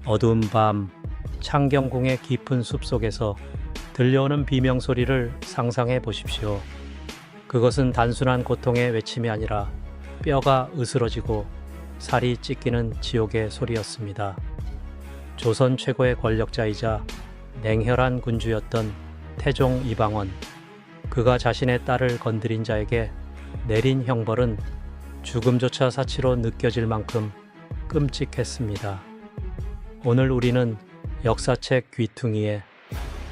어두운 밤, 창경궁의 깊은 숲속에서 들려오는 비명소리를 상상해 보십시오. 그것은 단순한 고통의 외침이 아니라 뼈가 으스러지고 살이 찢기는 지옥의 소리였습니다. 조선 최고의 권력자이자 냉혈한 군주였던 태종 이방원. 그가 자신의 딸을 건드린 자에게 내린 형벌은 죽음조차 사치로 느껴질 만큼 끔찍했습니다. 오늘 우리는 역사책 귀퉁이에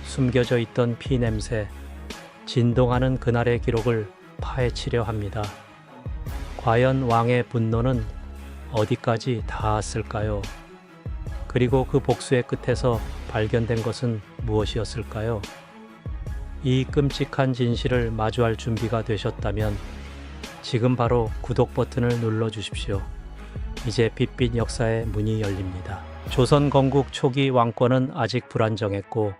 숨겨져 있던 피 냄새, 진동하는 그날의 기록을 파헤치려 합니다. 과연 왕의 분노는 어디까지 닿았을까요? 그리고 그 복수의 끝에서 발견된 것은 무엇이었을까요? 이 끔찍한 진실을 마주할 준비가 되셨다면 지금 바로 구독 버튼을 눌러주십시오. 이제 빛빛 역사의 문이 열립니다. 조선 건국 초기 왕권은 아직 불안정했고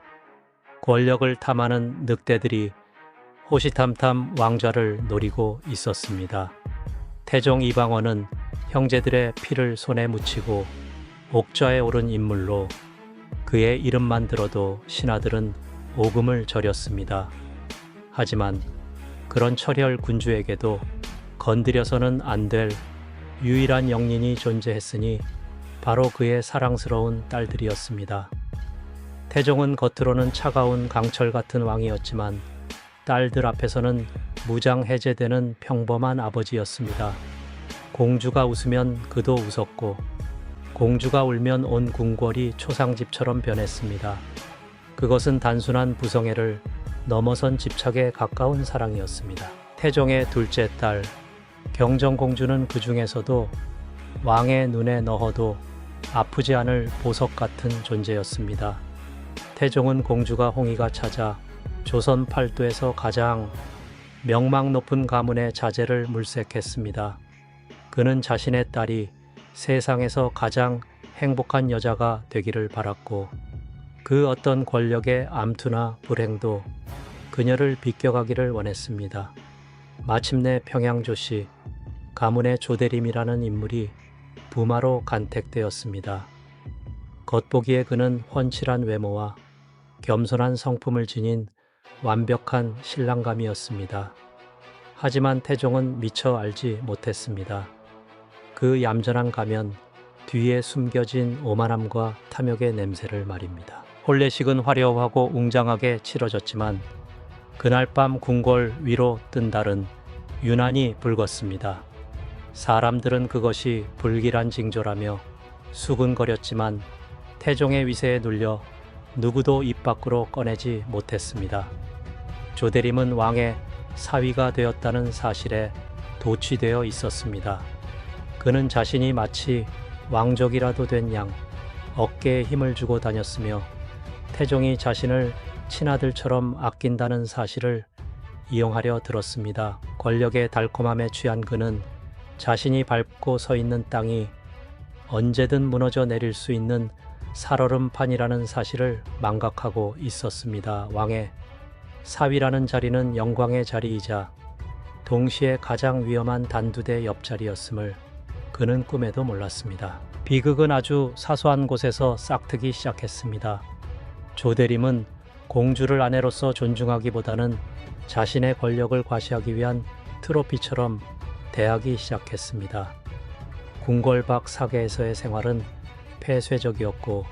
권력을 탐하는 늑대들이 호시탐탐 왕좌를 노리고 있었습니다. 태종 이방원은 형제들의 피를 손에 묻히고 옥좌에 오른 인물로 그의 이름만 들어도 신하들은 오금을 저렸습니다. 하지만 그런 철혈 군주에게도 건드려서는 안 될 유일한 영린이 존재했으니 바로 그의 사랑스러운 딸들이었습니다. 태종은 겉으로는 차가운 강철 같은 왕이었지만 딸들 앞에서는 무장해제되는 평범한 아버지였습니다. 공주가 웃으면 그도 웃었고 공주가 울면 온 궁궐이 초상집처럼 변했습니다. 그것은 단순한 부성애를 넘어선 집착에 가까운 사랑이었습니다. 태종의 둘째 딸 경정공주는 그 중에서도 왕의 눈에 넣어도 아프지 않을 보석 같은 존재였습니다. 태종은 공주가 홍의가 찾아 조선 팔도에서 가장 명망 높은 가문의 자제를 물색했습니다. 그는 자신의 딸이 세상에서 가장 행복한 여자가 되기를 바랐고 그 어떤 권력의 암투나 불행도 그녀를 비껴가기를 원했습니다. 마침내 평양조씨 가문의 조대림이라는 인물이 부마로 간택되었습니다. 겉보기에 그는 훤칠한 외모와 겸손한 성품을 지닌 완벽한 신랑감이었습니다. 하지만 태종은 미처 알지 못했습니다. 그 얌전한 가면 뒤에 숨겨진 오만함과 탐욕의 냄새를 말입니다. 혼례식은 화려하고 웅장하게 치러졌지만 그날 밤 궁궐 위로 뜬 달은 유난히 붉었습니다. 사람들은 그것이 불길한 징조라며 수근거렸지만 태종의 위세에 눌려 누구도 입 밖으로 꺼내지 못했습니다. 조대림은 왕의 사위가 되었다는 사실에 도취되어 있었습니다. 그는 자신이 마치 왕족이라도 된 양 어깨에 힘을 주고 다녔으며 태종이 자신을 친아들처럼 아낀다는 사실을 이용하려 들었습니다. 권력의 달콤함에 취한 그는 자신이 밟고 서 있는 땅이 언제든 무너져 내릴 수 있는 살얼음판이라는 사실을 망각하고 있었습니다. 왕의 사위라는 자리는 영광의 자리이자 동시에 가장 위험한 단두대 옆자리였음을 그는 꿈에도 몰랐습니다. 비극은 아주 사소한 곳에서 싹트기 시작했습니다. 조대림은 공주를 아내로서 존중하기보다는 자신의 권력을 과시하기 위한 트로피처럼 대하기 시작했습니다. 궁궐 밖 사계에서의 생활은 폐쇄적이었고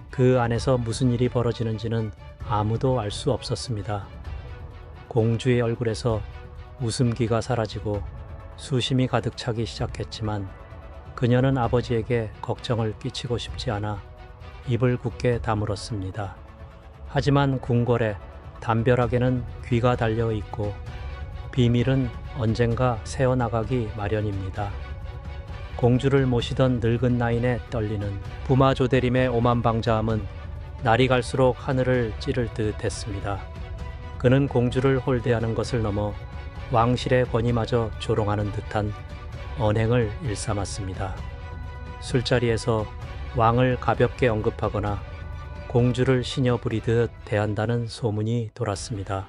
그 안에서 무슨 일이 벌어지는지는 아무도 알 수 없었습니다. 공주의 얼굴에서 웃음기가 사라지고 수심이 가득 차기 시작했지만 그녀는 아버지에게 걱정을 끼치고 싶지 않아 입을 굳게 다물었습니다. 하지만 궁궐에 담벼락에는 귀가 달려 있고 비밀은 언젠가 새어나가기 마련입니다. 공주를 모시던 늙은 나인의 떨리는 부마 조대림의 오만방자함은 날이 갈수록 하늘을 찌를 듯 했습니다. 그는 공주를 홀대하는 것을 넘어 왕실의 권위마저 조롱하는 듯한 언행을 일삼았습니다. 술자리에서 왕을 가볍게 언급하거나 공주를 시녀 부리듯 대한다는 소문이 돌았습니다.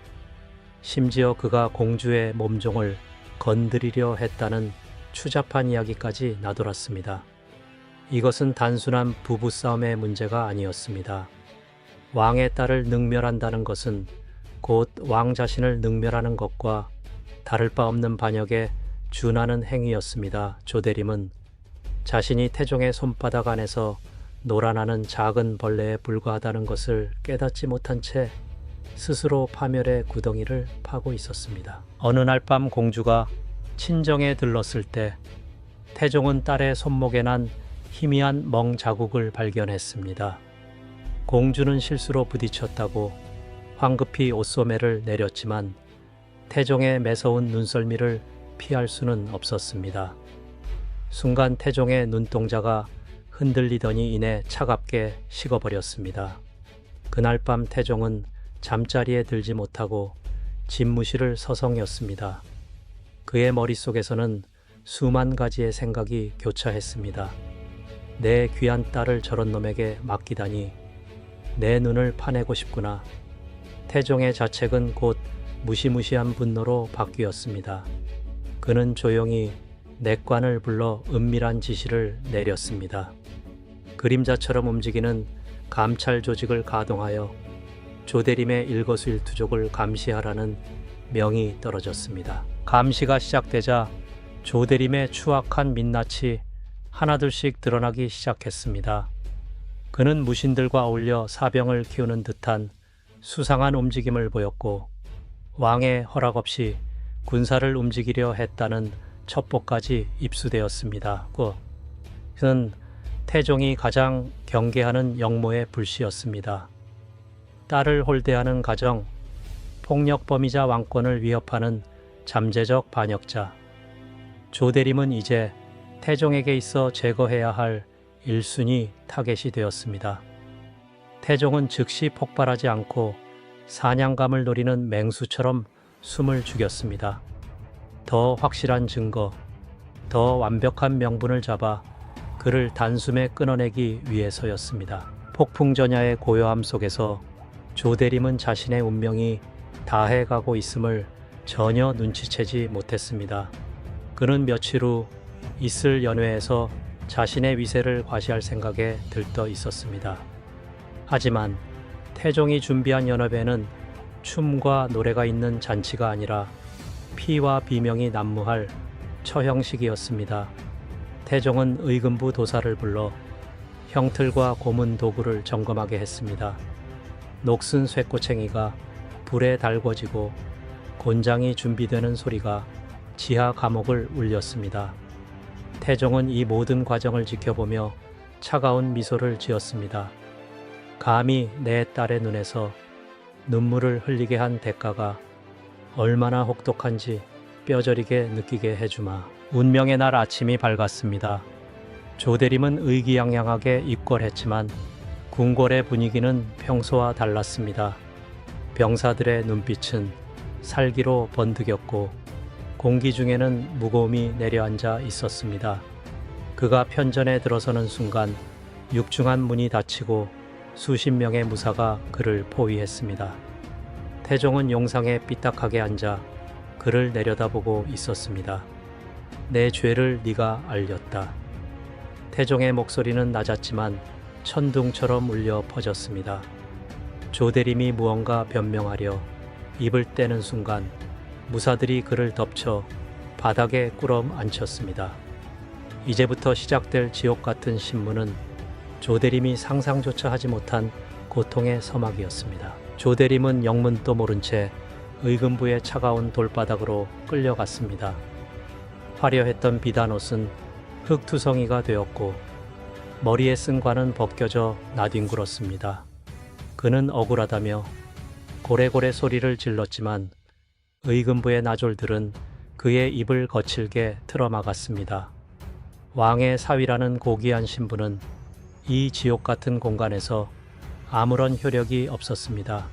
심지어 그가 공주의 몸종을 건드리려 했다는 추잡한 이야기까지 나돌았습니다. 이것은 단순한 부부싸움의 문제가 아니었습니다. 왕의 딸을 능멸한다는 것은 곧 왕 자신을 능멸하는 것과 다를 바 없는 반역에 준하는 행위였습니다. 조대림은 자신이 태종의 손바닥 안에서 놀아나는 작은 벌레에 불과하다는 것을 깨닫지 못한 채 스스로 파멸의 구덩이를 파고 있었습니다. 어느 날 밤 공주가 친정에 들렀을 때 태종은 딸의 손목에 난 희미한 멍 자국을 발견했습니다. 공주는 실수로 부딪혔다고 황급히 옷소매를 내렸지만 태종의 매서운 눈썰미를 피할 수는 없었습니다. 순간 태종의 눈동자가 흔들리더니 이내 차갑게 식어버렸습니다. 그날 밤 태종은 잠자리에 들지 못하고 집무실을 서성였습니다. 그의 머릿속에서는 수만 가지의 생각이 교차했습니다. 내 귀한 딸을 저런 놈에게 맡기다니 내 눈을 파내고 싶구나. 태종의 자책은 곧 무시무시한 분노로 바뀌었습니다. 그는 조용히 내관을 불러 은밀한 지시를 내렸습니다. 그림자처럼 움직이는 감찰 조직을 가동하여 조대림의 일거수일투족을 감시하라는 명이 떨어졌습니다. 감시가 시작되자 조대림의 추악한 민낯이 하나둘씩 드러나기 시작했습니다. 그는 무신들과 어울려 사병을 키우는 듯한 수상한 움직임을 보였고 왕의 허락 없이 군사를 움직이려 했다는 첩보까지 입수되었습니다. 그는 태종이 가장 경계하는 영모의 불씨였습니다. 딸을 홀대하는 가정, 폭력범이자 왕권을 위협하는 잠재적 반역자. 조대림은 이제 태종에게 있어 제거해야 할 1순위 타겟이 되었습니다. 태종은 즉시 폭발하지 않고 사냥감을 노리는 맹수처럼 숨을 죽였습니다. 더 확실한 증거, 더 완벽한 명분을 잡아 그를 단숨에 끊어내기 위해서였습니다. 폭풍전야의 고요함 속에서 조대림은 자신의 운명이 다해가고 있음을 전혀 눈치채지 못했습니다. 그는 며칠 후 있을 연회에서 자신의 위세를 과시할 생각에 들떠 있었습니다. 하지만 태종이 준비한 연회에는 춤과 노래가 있는 잔치가 아니라 피와 비명이 난무할 처형식이었습니다. 태종은 의금부 도사를 불러 형틀과 고문 도구를 점검하게 했습니다. 녹슨 쇠꼬챙이가 불에 달궈지고 곤장이 준비되는 소리가 지하 감옥을 울렸습니다. 태종은 이 모든 과정을 지켜보며 차가운 미소를 지었습니다. 감히 내 딸의 눈에서 눈물을 흘리게 한 대가가 얼마나 혹독한지 뼈저리게 느끼게 해주마. 운명의 날 아침이 밝았습니다. 조대림은 의기양양하게 입궐했지만 궁궐의 분위기는 평소와 달랐습니다. 병사들의 눈빛은 살기로 번득였고 공기 중에는 무거움이 내려앉아 있었습니다. 그가 편전에 들어서는 순간 육중한 문이 닫히고 수십 명의 무사가 그를 포위했습니다. 태종은 용상에 삐딱하게 앉아 그를 내려다보고 있었습니다. 내 죄를 네가 알렸다. 태종의 목소리는 낮았지만 천둥처럼 울려 퍼졌습니다. 조대림이 무언가 변명하려 입을 떼는 순간 무사들이 그를 덮쳐 바닥에 꿇어 앉혔습니다. 이제부터 시작될 지옥 같은 신문은 조대림이 상상조차 하지 못한 고통의 서막이었습니다. 조대림은 영문도 모른 채 의금부의 차가운 돌바닥으로 끌려갔습니다. 화려했던 비단옷은 흙투성이가 되었고 머리에 쓴 관은 벗겨져 나뒹굴었습니다. 그는 억울하다며 고래고래 소리를 질렀지만 의금부의 나졸들은 그의 입을 거칠게 틀어막았습니다. 왕의 사위라는 고귀한 신분은 이 지옥 같은 공간에서 아무런 효력이 없었습니다.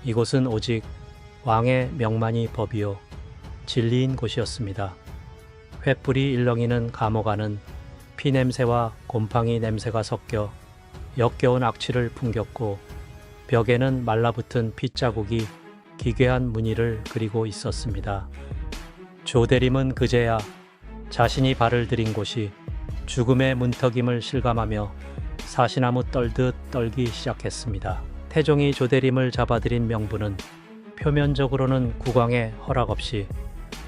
이곳은 오직 왕의 명만이 법이요 진리인 곳이었습니다. 횃불이 일렁이는 감옥 안은 피냄새와 곰팡이 냄새가 섞여 역겨운 악취를 풍겼고 벽에는 말라붙은 핏자국이 기괴한 무늬를 그리고 있었습니다. 조대림은 그제야 자신이 발을 들인 곳이 죽음의 문턱임을 실감하며 사시나무 떨듯 떨기 시작했습니다. 태종이 조대림을 잡아들인 명분은 표면적으로는 국왕의 허락 없이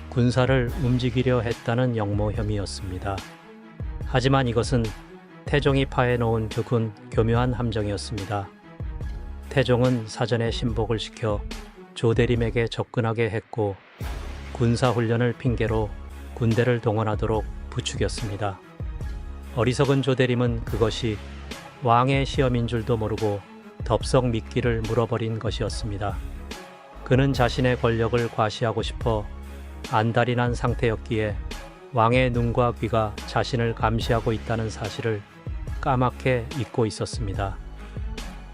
군사를 움직이려 했다는 역모 혐의였습니다. 하지만 이것은 태종이 파해놓은 교묘한 함정이었습니다. 태종은 사전에 신복을 시켜 조대림에게 접근하게 했고 군사훈련을 핑계로 군대를 동원하도록 부추겼습니다. 어리석은 조대림은 그것이 왕의 시험인 줄도 모르고 덥석 미끼를 물어버린 것이었습니다. 그는 자신의 권력을 과시하고 싶어 안달이 난 상태였기에 왕의 눈과 귀가 자신을 감시하고 있다는 사실을 까맣게 잊고 있었습니다.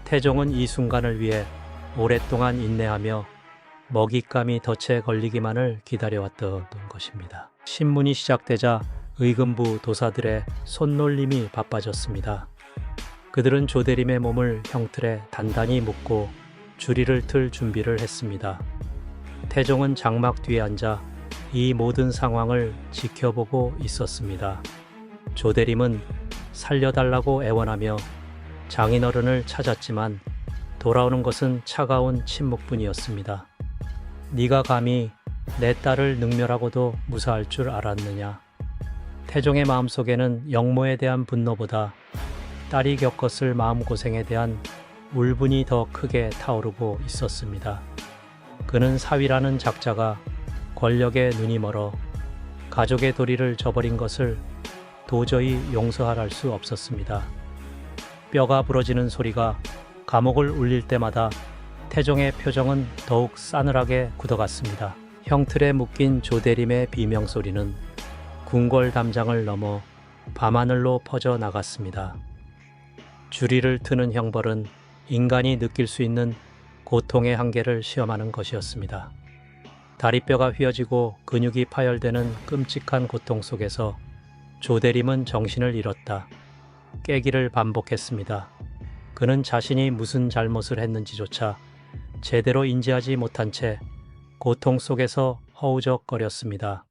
태종은 이 순간을 위해 오랫동안 인내하며 먹잇감이 덫에 걸리기만을 기다려왔던 것입니다. 신문이 시작되자 의금부 도사들의 손놀림이 바빠졌습니다. 그들은 조대림의 몸을 형틀에 단단히 묶고 주리를 틀 준비를 했습니다. 태종은 장막 뒤에 앉아 이 모든 상황을 지켜보고 있었습니다. 조대림은 살려달라고 애원하며 장인어른을 찾았지만 돌아오는 것은 차가운 침묵뿐이었습니다. 네가 감히 내 딸을 능멸하고도 무사할 줄 알았느냐. 태종의 마음속에는 역모에 대한 분노보다 딸이 겪었을 마음고생에 대한 울분이 더 크게 타오르고 있었습니다. 그는 사위라는 작자가 권력에 눈이 멀어 가족의 도리를 저버린 것을 도저히 용서할 수 없었습니다. 뼈가 부러지는 소리가 감옥을 울릴 때마다 태종의 표정은 더욱 싸늘하게 굳어갔습니다. 형틀에 묶인 조대림의 비명소리는 궁궐 담장을 넘어 밤하늘로 퍼져 나갔습니다. 주리를 트는 형벌은 인간이 느낄 수 있는 고통의 한계를 시험하는 것이었습니다. 다리뼈가 휘어지고 근육이 파열되는 끔찍한 고통 속에서 조대림은 정신을 잃었다. 깨기를 반복했습니다. 그는 자신이 무슨 잘못을 했는지조차 제대로 인지하지 못한 채 고통 속에서 허우적거렸습니다.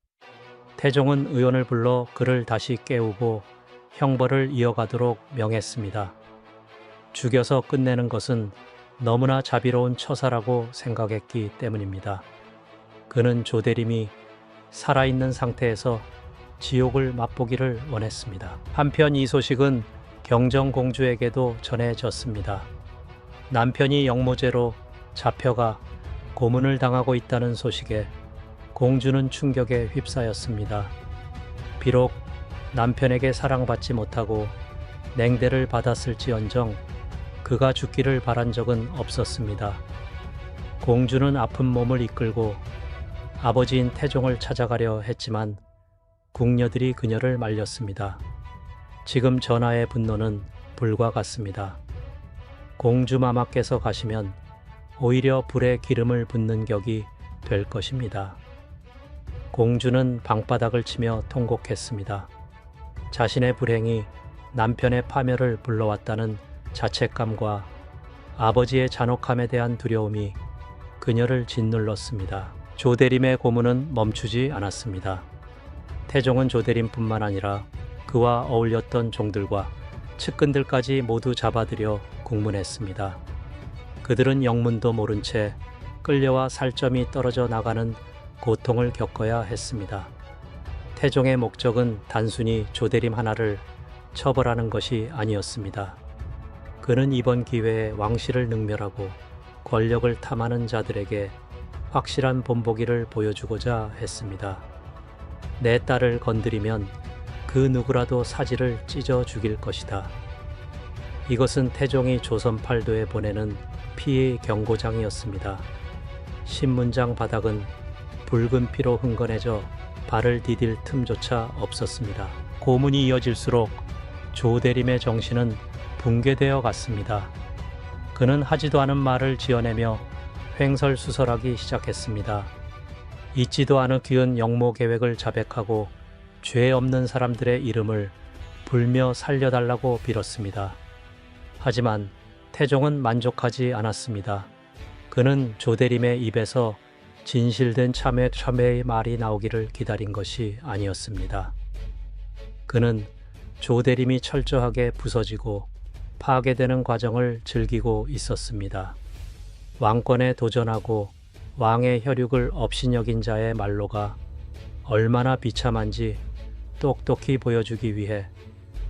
태종은 의원을 불러 그를 다시 깨우고 형벌을 이어가도록 명했습니다. 죽여서 끝내는 것은 너무나 자비로운 처사라고 생각했기 때문입니다. 그는 조대림이 살아있는 상태에서 지옥을 맛보기를 원했습니다. 한편 이 소식은 경정공주에게도 전해졌습니다. 남편이 역모죄로 잡혀가 고문을 당하고 있다는 소식에 공주는 충격에 휩싸였습니다. 비록 남편에게 사랑받지 못하고 냉대를 받았을지언정 그가 죽기를 바란 적은 없었습니다. 공주는 아픈 몸을 이끌고 아버지인 태종을 찾아가려 했지만 궁녀들이 그녀를 말렸습니다. 지금 전하의 분노는 불과 같습니다. 공주 마마께서 가시면 오히려 불에 기름을 붓는 격이 될 것입니다. 공주는 방바닥을 치며 통곡했습니다. 자신의 불행이 남편의 파멸을 불러왔다는 자책감과 아버지의 잔혹함에 대한 두려움이 그녀를 짓눌렀습니다. 조대림의 고문은 멈추지 않았습니다. 태종은 조대림뿐만 아니라 그와 어울렸던 종들과 측근들까지 모두 잡아들여 국문했습니다. 그들은 영문도 모른 채 끌려와 살점이 떨어져 나가는 고통을 겪어야 했습니다. 태종의 목적은 단순히 조대림 하나를 처벌하는 것이 아니었습니다. 그는 이번 기회에 왕실을 능멸하고 권력을 탐하는 자들에게 확실한 본보기를 보여주고자 했습니다. 내 딸을 건드리면 그 누구라도 사지를 찢어 죽일 것이다. 이것은 태종이 조선 팔도에 보내는 피의 경고장이었습니다. 신문장 바닥은 붉은 피로 흥건해져 발을 디딜 틈조차 없었습니다. 고문이 이어질수록 조대림의 정신은 붕괴되어 갔습니다. 그는 하지도 않은 말을 지어내며 횡설수설하기 시작했습니다. 잊지도 않기은 역모 계획을 자백하고 죄 없는 사람들의 이름을 불며 살려달라고 빌었습니다. 하지만 태종은 만족하지 않았습니다. 그는 조대림의 입에서 진실된 참회의 말이 나오기를 기다린 것이 아니었습니다. 그는 조대림이 철저하게 부서지고 파괴되는 과정을 즐기고 있었습니다. 왕권에 도전하고 왕의 혈육을 업신여긴 자의 말로가 얼마나 비참한지 똑똑히 보여주기 위해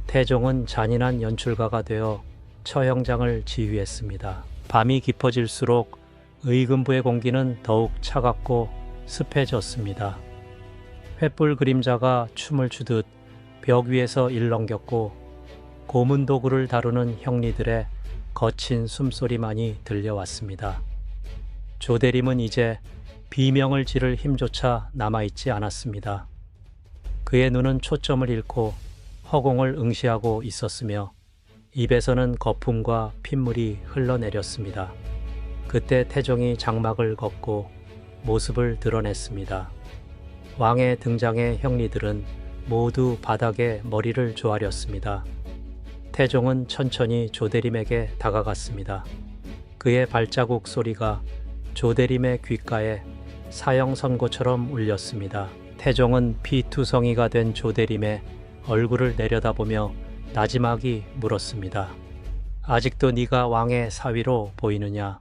태종은 잔인한 연출가가 되어 처형장을 지휘했습니다. 밤이 깊어질수록 의금부의 공기는 더욱 차갑고 습해졌습니다. 횃불 그림자가 춤을 추듯 벽 위에서 일렁겼고 고문 도구를 다루는 형리들의 거친 숨소리만이 들려왔습니다. 조대림은 이제 비명을 지를 힘조차 남아있지 않았습니다. 그의 눈은 초점을 잃고 허공을 응시하고 있었으며 입에서는 거품과 핏물이 흘러내렸습니다. 그때 태종이 장막을 걷고 모습을 드러냈습니다. 왕의 등장에 형리들은 모두 바닥에 머리를 조아렸습니다. 태종은 천천히 조대림에게 다가갔습니다. 그의 발자국 소리가 조대림의 귓가에 사형 선고처럼 울렸습니다. 태종은 피투성이가 된 조대림의 얼굴을 내려다보며 나지막이 물었습니다. 아직도 네가 왕의 사위로 보이느냐?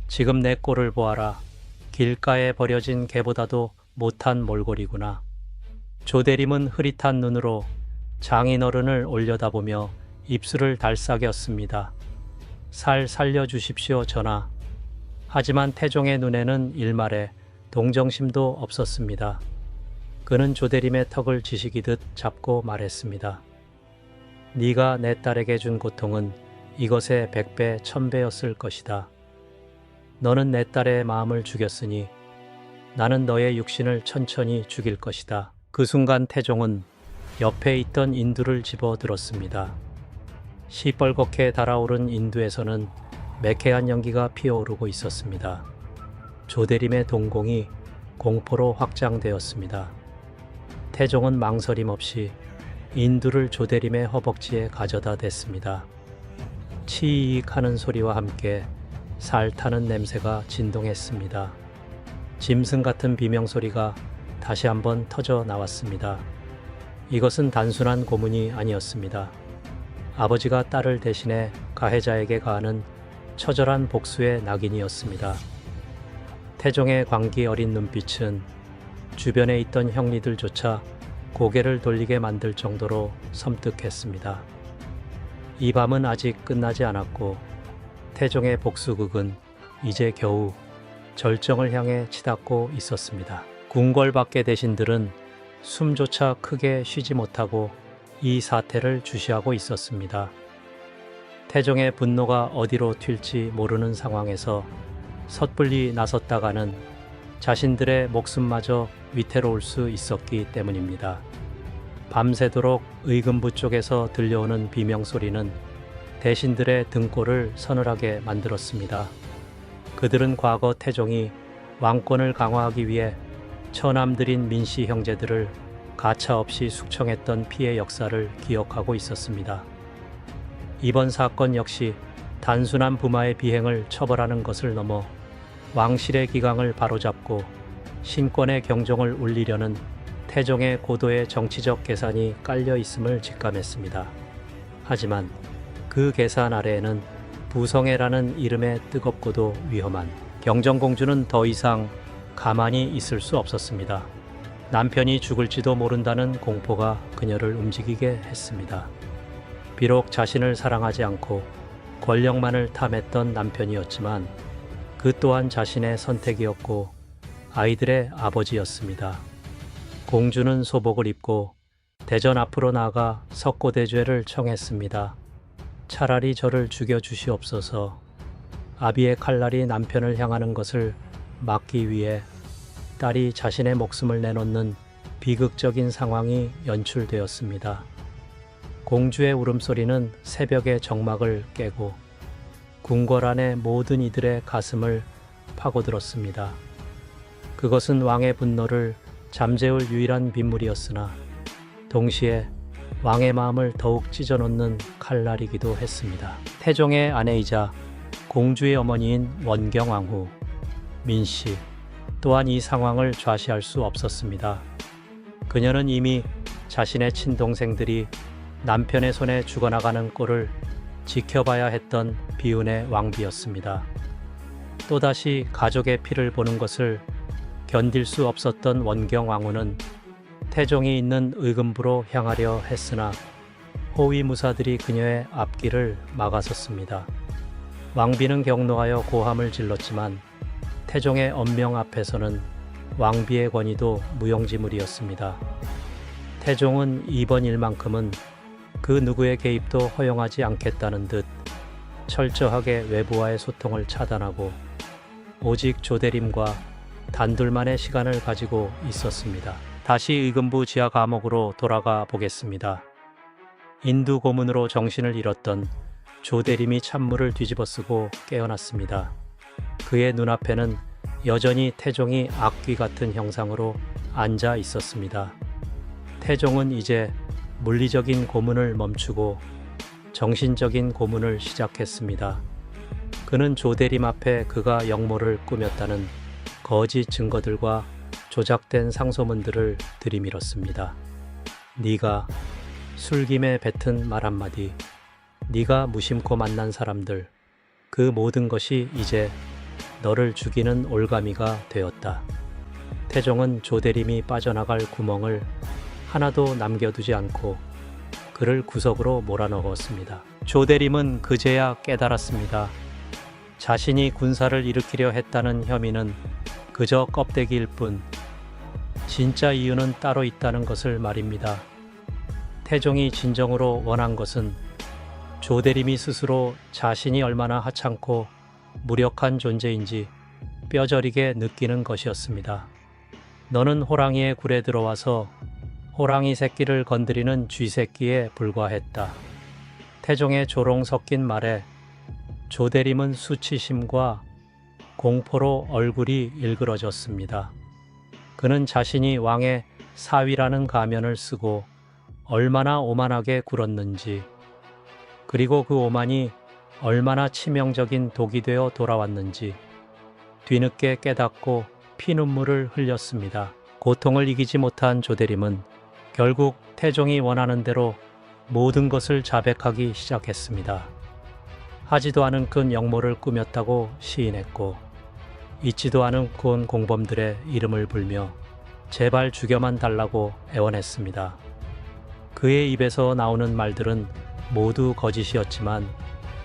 지금 내 꼴을 보아라. 길가에 버려진 개보다도 못한 몰골이구나. 조대림은 흐릿한 눈으로 장인어른을 올려다보며 입술을 달싹였습니다. 살 살려주십시오, 전하. 하지만 태종의 눈에는 일말의 동정심도 없었습니다. 그는 조대림의 턱을 지시기듯 잡고 말했습니다. 네가 내 딸에게 준 고통은 이것의 100배, 1000배였을 것이다. 너는 내 딸의 마음을 죽였으니 나는 너의 육신을 천천히 죽일 것이다. 그 순간 태종은 옆에 있던 인두를 집어들었습니다. 시뻘겋게 달아오른 인두에서는 매캐한 연기가 피어오르고 있었습니다. 조대림의 동공이 공포로 확장되었습니다. 태종은 망설임 없이 인두를 조대림의 허벅지에 가져다 댔습니다. 치익 하는 소리와 함께 살 타는 냄새가 진동했습니다. 짐승 같은 비명소리가 다시 한번 터져 나왔습니다. 이것은 단순한 고문이 아니었습니다. 아버지가 딸을 대신해 가해자에게 가하는 처절한 복수의 낙인이었습니다. 태종의 광기 어린 눈빛은 주변에 있던 형리들조차 고개를 돌리게 만들 정도로 섬뜩했습니다. 이 밤은 아직 끝나지 않았고 태종의 복수극은 이제 겨우 절정을 향해 치닫고 있었습니다. 궁궐 밖의 대신들은 숨조차 크게 쉬지 못하고 이 사태를 주시하고 있었습니다. 태종의 분노가 어디로 튈지 모르는 상황에서 섣불리 나섰다가는 자신들의 목숨마저 위태로울 수 있었기 때문입니다. 밤새도록 의금부 쪽에서 들려오는 비명소리는 대신들의 등골을 서늘하게 만들었습니다. 그들은 과거 태종이 왕권을 강화하기 위해 처남들인 민씨 형제들을 가차없이 숙청했던 피해 역사를 기억하고 있었습니다. 이번 사건 역시 단순한 부마의 비행을 처벌하는 것을 넘어 왕실의 기강을 바로잡고 신권의 경종을 울리려는 태종의 고도의 정치적 계산이 깔려 있음을 직감했습니다. 하지만 그 계산 아래에는 부성애라는 이름의 뜨겁고도 위험한 경정공주는 더 이상 가만히 있을 수 없었습니다. 남편이 죽을지도 모른다는 공포가 그녀를 움직이게 했습니다. 비록 자신을 사랑하지 않고 권력만을 탐했던 남편이었지만 그 또한 자신의 선택이었고 아이들의 아버지였습니다. 공주는 소복을 입고 대전 앞으로 나아가 석고대죄를 청했습니다. 차라리 저를 죽여주시옵소서. 아비의 칼날이 남편을 향하는 것을 막기 위해 딸이 자신의 목숨을 내놓는 비극적인 상황이 연출되었습니다. 공주의 울음소리는 새벽의 정막을 깨고 궁궐 안의 모든 이들의 가슴을 파고들었습니다. 그것은 왕의 분노를 잠재울 유일한 빗물이었으나 동시에 왕의 마음을 더욱 찢어놓는 칼날이기도 했습니다. 태종의 아내이자 공주의 어머니인 원경왕후 민씨 또한 이 상황을 좌시할 수 없었습니다. 그녀는 이미 자신의 친동생들이 남편의 손에 죽어나가는 꼴을 지켜봐야 했던 비운의 왕비였습니다. 또다시 가족의 피를 보는 것을 견딜 수 없었던 원경 왕후는 태종이 있는 의금부로 향하려 했으나 호위무사들이 그녀의 앞길을 막아섰습니다. 왕비는 격노하여 고함을 질렀지만 태종의 엄명 앞에서는 왕비의 권위도 무용지물이었습니다. 태종은 이번 일만큼은 그 누구의 개입도 허용하지 않겠다는 듯 철저하게 외부와의 소통을 차단하고 오직 조대림과 단둘만의 시간을 가지고 있었습니다. 다시 의금부 지하 감옥으로 돌아가 보겠습니다. 인두 고문으로 정신을 잃었던 조대림이 찬물을 뒤집어쓰고 깨어났습니다. 그의 눈앞에는 여전히 태종이 악귀 같은 형상으로 앉아 있었습니다. 태종은 이제 물리적인 고문을 멈추고 정신적인 고문을 시작했습니다. 그는 조대림 앞에 그가 역모를 꾸몄다는 거짓 증거들과 조작된 상소문들을 들이밀었습니다. 네가 술김에 뱉은 말 한마디, 네가 무심코 만난 사람들, 그 모든 것이 이제 너를 죽이는 올가미가 되었다. 태종은 조대림이 빠져나갈 구멍을 하나도 남겨두지 않고 그를 구석으로 몰아넣었습니다. 조대림은 그제야 깨달았습니다. 자신이 군사를 일으키려 했다는 혐의는 그저 껍데기일 뿐 진짜 이유는 따로 있다는 것을 말입니다. 태종이 진정으로 원한 것은 조대림이 스스로 자신이 얼마나 하찮고 무력한 존재인지 뼈저리게 느끼는 것이었습니다. 너는 호랑이의 굴에 들어와서 호랑이 새끼를 건드리는 쥐새끼에 불과했다. 태종의 조롱 섞인 말에 조대림은 수치심과 공포로 얼굴이 일그러졌습니다. 그는 자신이 왕의 사위라는 가면을 쓰고 얼마나 오만하게 굴었는지, 그리고 그 오만이 얼마나 치명적인 독이 되어 돌아왔는지 뒤늦게 깨닫고 피눈물을 흘렸습니다. 고통을 이기지 못한 조대림은 결국 태종이 원하는 대로 모든 것을 자백하기 시작했습니다. 하지도 않은 큰 역모를 꾸몄다고 시인했고 있지도 않은 군 공범들의 이름을 불며 제발 죽여만 달라고 애원했습니다. 그의 입에서 나오는 말들은 모두 거짓이었지만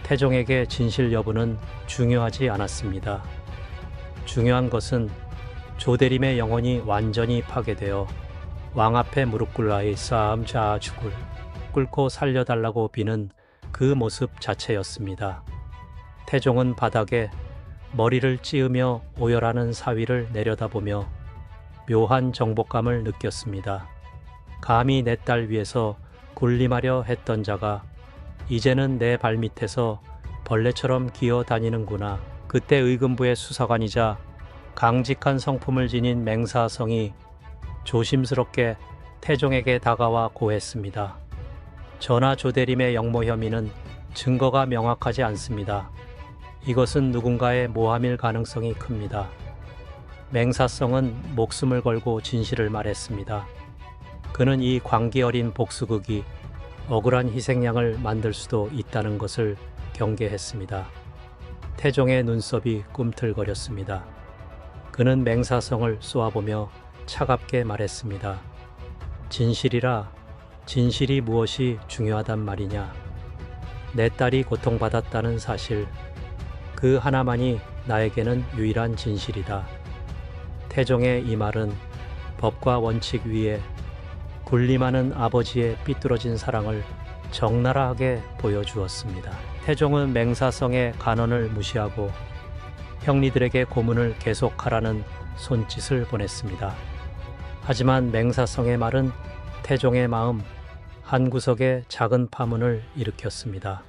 태종에게 진실 여부는 중요하지 않았습니다. 중요한 것은 조대림의 영혼이 완전히 파괴되어 왕 앞에 무릎 꿇라이 싸움 자 죽을 꿇고 살려달라고 비는 그 모습 자체였습니다. 태종은 바닥에 머리를 찌으며 오열하는 사위를 내려다보며 묘한 정복감을 느꼈습니다. 감히 내 딸 위에서 군림하려 했던 자가 이제는 내 발밑에서 벌레처럼 기어다니는구나. 그때 의금부의 수사관이자 강직한 성품을 지닌 맹사성이 조심스럽게 태종에게 다가와 고했습니다. 전하, 조대림의 역모 혐의는 증거가 명확하지 않습니다. 이것은 누군가의 모함일 가능성이 큽니다. 맹사성은 목숨을 걸고 진실을 말했습니다. 그는 이 광기 어린 복수극이 억울한 희생양을 만들 수도 있다는 것을 경계했습니다. 태종의 눈썹이 꿈틀거렸습니다. 그는 맹사성을 쏘아보며 차갑게 말했습니다. 진실이라. 진실이 무엇이 중요하단 말이냐. 내 딸이 고통받았다는 사실, 그 하나만이 나에게는 유일한 진실이다. 태종의 이 말은 법과 원칙 위에 군림하는 아버지의 삐뚤어진 사랑을 적나라하게 보여주었습니다. 태종은 맹사성의 간언을 무시하고 형리들에게 고문을 계속하라는 손짓을 보냈습니다. 하지만 맹사성의 말은 태종의 마음 한구석에 작은 파문을 일으켰습니다.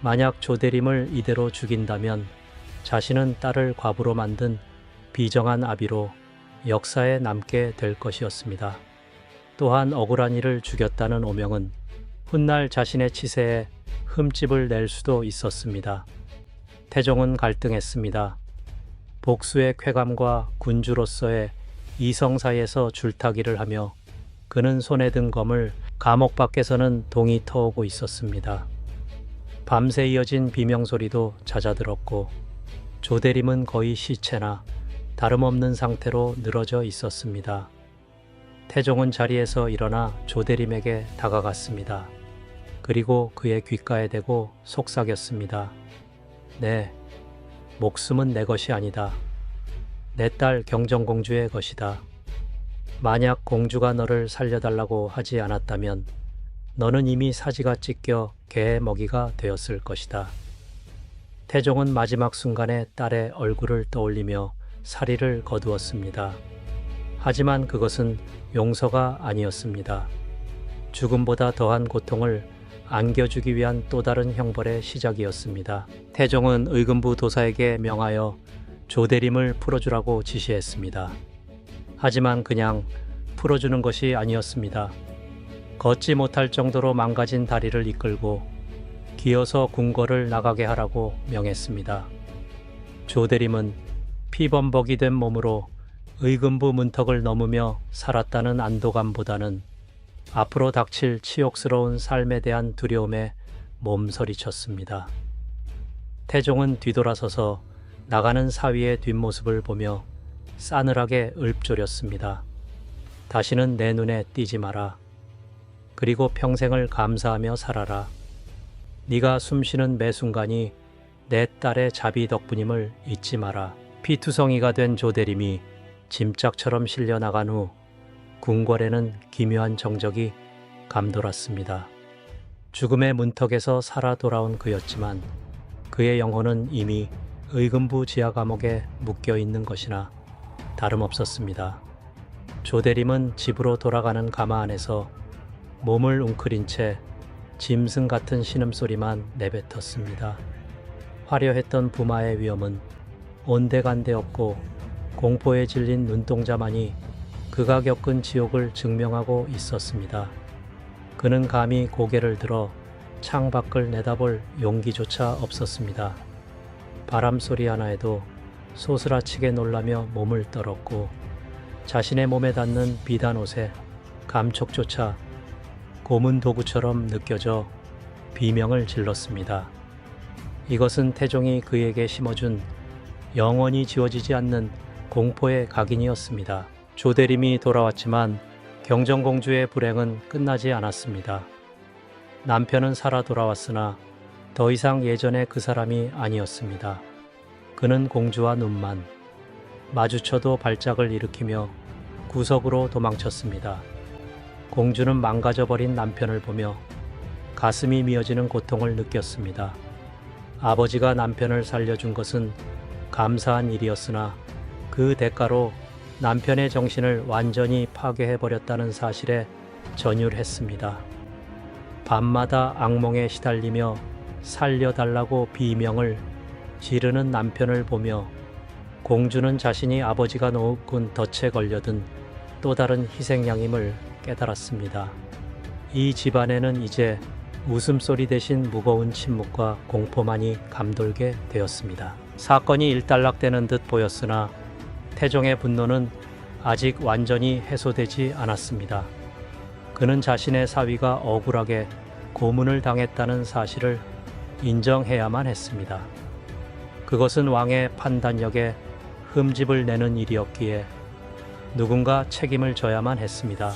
만약 조대림을 이대로 죽인다면 자신은 딸을 과부로 만든 비정한 아비로 역사에 남게 될 것이었습니다. 또한 억울한 이를 죽였다는 오명은 훗날 자신의 치세에 흠집을 낼 수도 있었습니다. 태종은 갈등했습니다. 복수의 쾌감과 군주로서의 이성 사이에서 줄타기를 하며 그는 손에 든 검을 감옥 밖에서는 동이 터오고 있었습니다. 밤새 이어진 비명소리도 잦아들었고 조대림은 거의 시체나 다름없는 상태로 늘어져 있었습니다. 태종은 자리에서 일어나 조대림에게 다가갔습니다. 그리고 그의 귓가에 대고 속삭였습니다. 네, 목숨은 내 것이 아니다. 내 딸 경정공주의 것이다. 만약 공주가 너를 살려달라고 하지 않았다면 너는 이미 사지가 찢겨 개의 먹이가 되었을 것이다. 태종은 마지막 순간에 딸의 얼굴을 떠올리며 사리를 거두었습니다. 하지만 그것은 용서가 아니었습니다. 죽음보다 더한 고통을 안겨주기 위한 또 다른 형벌의 시작이었습니다. 태종은 의금부 도사에게 명하여 조대림을 풀어주라고 지시했습니다. 하지만 그냥 풀어주는 것이 아니었습니다. 걷지 못할 정도로 망가진 다리를 이끌고 기어서 궁궐을 나가게 하라고 명했습니다. 조대림은 피범벅이 된 몸으로 의금부 문턱을 넘으며 살았다는 안도감보다는 앞으로 닥칠 치욕스러운 삶에 대한 두려움에 몸서리쳤습니다. 태종은 뒤돌아서서 나가는 사위의 뒷모습을 보며 싸늘하게 읊조렸습니다. 다시는 내 눈에 띄지 마라. 그리고 평생을 감사하며 살아라. 네가 숨쉬는 매 순간이 내 딸의 자비 덕분임을 잊지 마라. 피투성이가 된 조대림이 짐짝처럼 실려 나간 후 궁궐에는 기묘한 정적이 감돌았습니다. 죽음의 문턱에서 살아 돌아온 그였지만 그의 영혼은 이미 의금부 지하 감옥에 묶여 있는 것이나 다름없었습니다. 조대림은 집으로 돌아가는 가마 안에서 몸을 웅크린 채 짐승 같은 신음소리만 내뱉었습니다. 화려했던 부마의 위엄은 온데간데 없고 공포에 질린 눈동자만이 그가 겪은 지옥을 증명하고 있었습니다. 그는 감히 고개를 들어 창밖을 내다볼 용기조차 없었습니다. 바람소리 하나에도 소스라치게 놀라며 몸을 떨었고 자신의 몸에 닿는 비단 옷에 감촉조차 고문 도구처럼 느껴져 비명을 질렀습니다. 이것은 태종이 그에게 심어준 영원히 지워지지 않는 공포의 각인이었습니다. 조대림이 돌아왔지만 경정공주의 불행은 끝나지 않았습니다. 남편은 살아 돌아왔으나 더 이상 예전의 그 사람이 아니었습니다. 그는 공주와 눈만 마주쳐도 발작을 일으키며 구석으로 도망쳤습니다. 공주는 망가져버린 남편을 보며 가슴이 미어지는 고통을 느꼈습니다. 아버지가 남편을 살려준 것은 감사한 일이었으나 그 대가로 남편의 정신을 완전히 파괴해버렸다는 사실에 전율했습니다. 밤마다 악몽에 시달리며 살려달라고 비명을 지르는 남편을 보며 공주는 자신이 아버지가 놓은 덫에 걸려든 또 다른 희생양임을 깨달았습니다. 이 집안에는 이제 웃음소리 대신 무거운 침묵과 공포만이 감돌게 되었습니다. 사건이 일단락되는 듯 보였으나 태종의 분노는 아직 완전히 해소되지 않았습니다. 그는 자신의 사위가 억울하게 고문을 당했다는 사실을 인정해야만 했습니다. 그것은 왕의 판단력에 흠집을 내는 일이었기에 누군가 책임을 져야만 했습니다.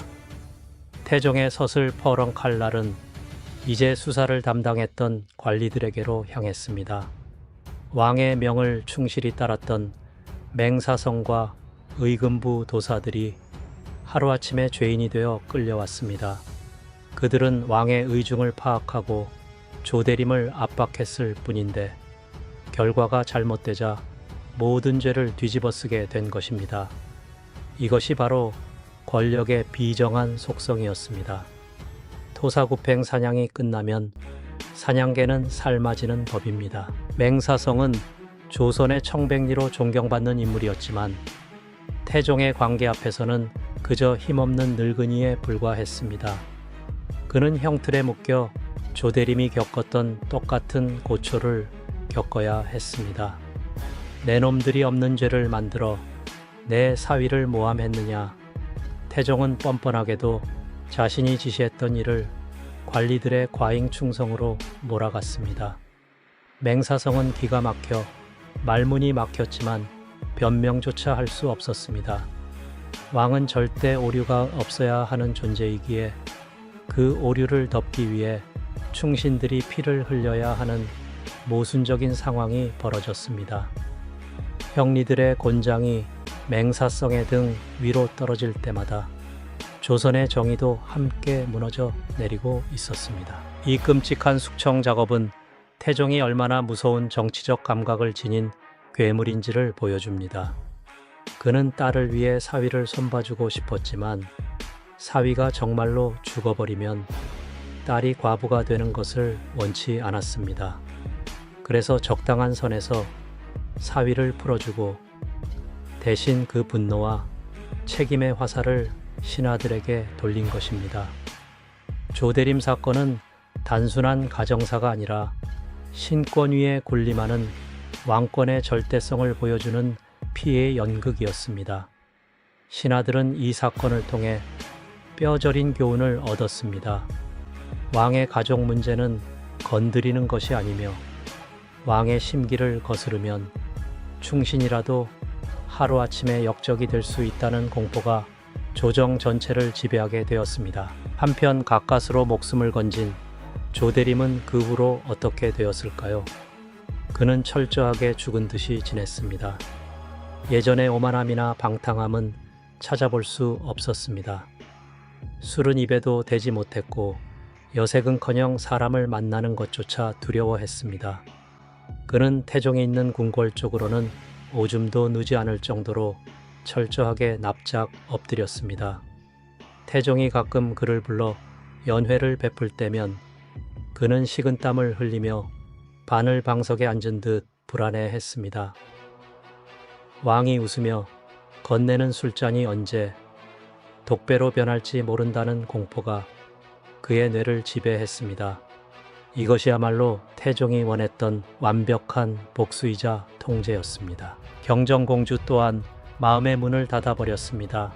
태종의 서슬 퍼런 칼날은 이제 수사를 담당했던 관리들에게로 향했습니다. 왕의 명을 충실히 따랐던 맹사성과 의금부 도사들이 하루아침에 죄인이 되어 끌려왔습니다. 그들은 왕의 의중을 파악하고 조대림을 압박했을 뿐인데 결과가 잘못되자 모든 죄를 뒤집어쓰게 된 것입니다. 이것이 바로 권력의 비정한 속성이었습니다. 토사구팽 사냥이 끝나면 사냥개는 삶아지는 법입니다. 맹사성은 조선의 청백리로 존경받는 인물이었지만 태종의 관계 앞에서는 그저 힘없는 늙은이에 불과했습니다. 그는 형틀에 묶여 조대림이 겪었던 똑같은 고초를 겪어야 했습니다. 내 놈들이 없는 죄를 만들어 내 사위를 모함했느냐. 태종은 뻔뻔하게도 자신이 지시했던 일을 관리들의 과잉 충성으로 몰아갔습니다. 맹사성은 기가 막혀 말문이 막혔지만 변명조차 할 수 없었습니다. 왕은 절대 오류가 없어야 하는 존재이기에 그 오류를 덮기 위해 충신들이 피를 흘려야 하는 모순적인 상황이 벌어졌습니다. 형리들의 곤장이 맹사성의 등 위로 떨어질 때마다 조선의 정의도 함께 무너져 내리고 있었습니다. 이 끔찍한 숙청 작업은 태종이 얼마나 무서운 정치적 감각을 지닌 괴물인지를 보여줍니다. 그는 딸을 위해 사위를 손봐주고 싶었지만 사위가 정말로 죽어버리면 딸이 과부가 되는 것을 원치 않았습니다. 그래서 적당한 선에서 사위를 풀어주고 대신 그 분노와 책임의 화살을 신하들에게 돌린 것입니다. 조대림 사건은 단순한 가정사가 아니라 신권 위에 군림하는 왕권의 절대성을 보여주는 피해의 연극이었습니다. 신하들은 이 사건을 통해 뼈저린 교훈을 얻었습니다. 왕의 가족 문제는 건드리는 것이 아니며 왕의 심기를 거스르면 충신이라도 하루아침에 역적이 될 수 있다는 공포가 조정 전체를 지배하게 되었습니다. 한편 가까스로 목숨을 건진 조대림은 그 후로 어떻게 되었을까요? 그는 철저하게 죽은 듯이 지냈습니다. 예전의 오만함이나 방탕함은 찾아볼 수 없었습니다. 술은 입에도 대지 못했고 여색은커녕 사람을 만나는 것조차 두려워했습니다. 그는 태종에 있는 궁궐 쪽으로는 오줌도 누지 않을 정도로 철저하게 납작 엎드렸습니다. 태종이 가끔 그를 불러 연회를 베풀 때면 그는 식은땀을 흘리며 바늘 방석에 앉은 듯 불안해했습니다. 왕이 웃으며 건네는 술잔이 언제 독배로 변할지 모른다는 공포가 그의 뇌를 지배했습니다. 이것이야말로 태종이 원했던 완벽한 복수이자 통제였습니다. 경정공주 또한 마음의 문을 닫아버렸습니다.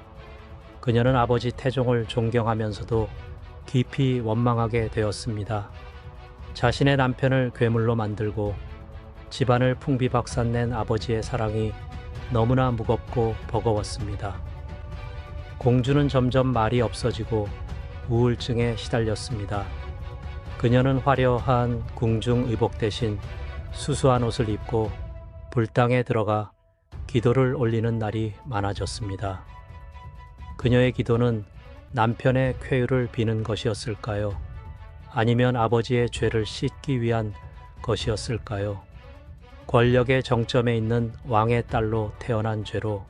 그녀는 아버지 태종을 존경하면서도 깊이 원망하게 되었습니다. 자신의 남편을 괴물로 만들고 집안을 풍비박산낸 아버지의 사랑이 너무나 무겁고 버거웠습니다. 공주는 점점 말이 없어지고 우울증에 시달렸습니다. 그녀는 화려한 궁중 의복 대신 수수한 옷을 입고 불당에 들어가 기도를 올리는 날이 많아졌습니다. 그녀의 기도는 남편의 쾌유를 비는 것이었을까요? 아니면 아버지의 죄를 씻기 위한 것이었을까요? 권력의 정점에 있는 왕의 딸로 태어난 죄로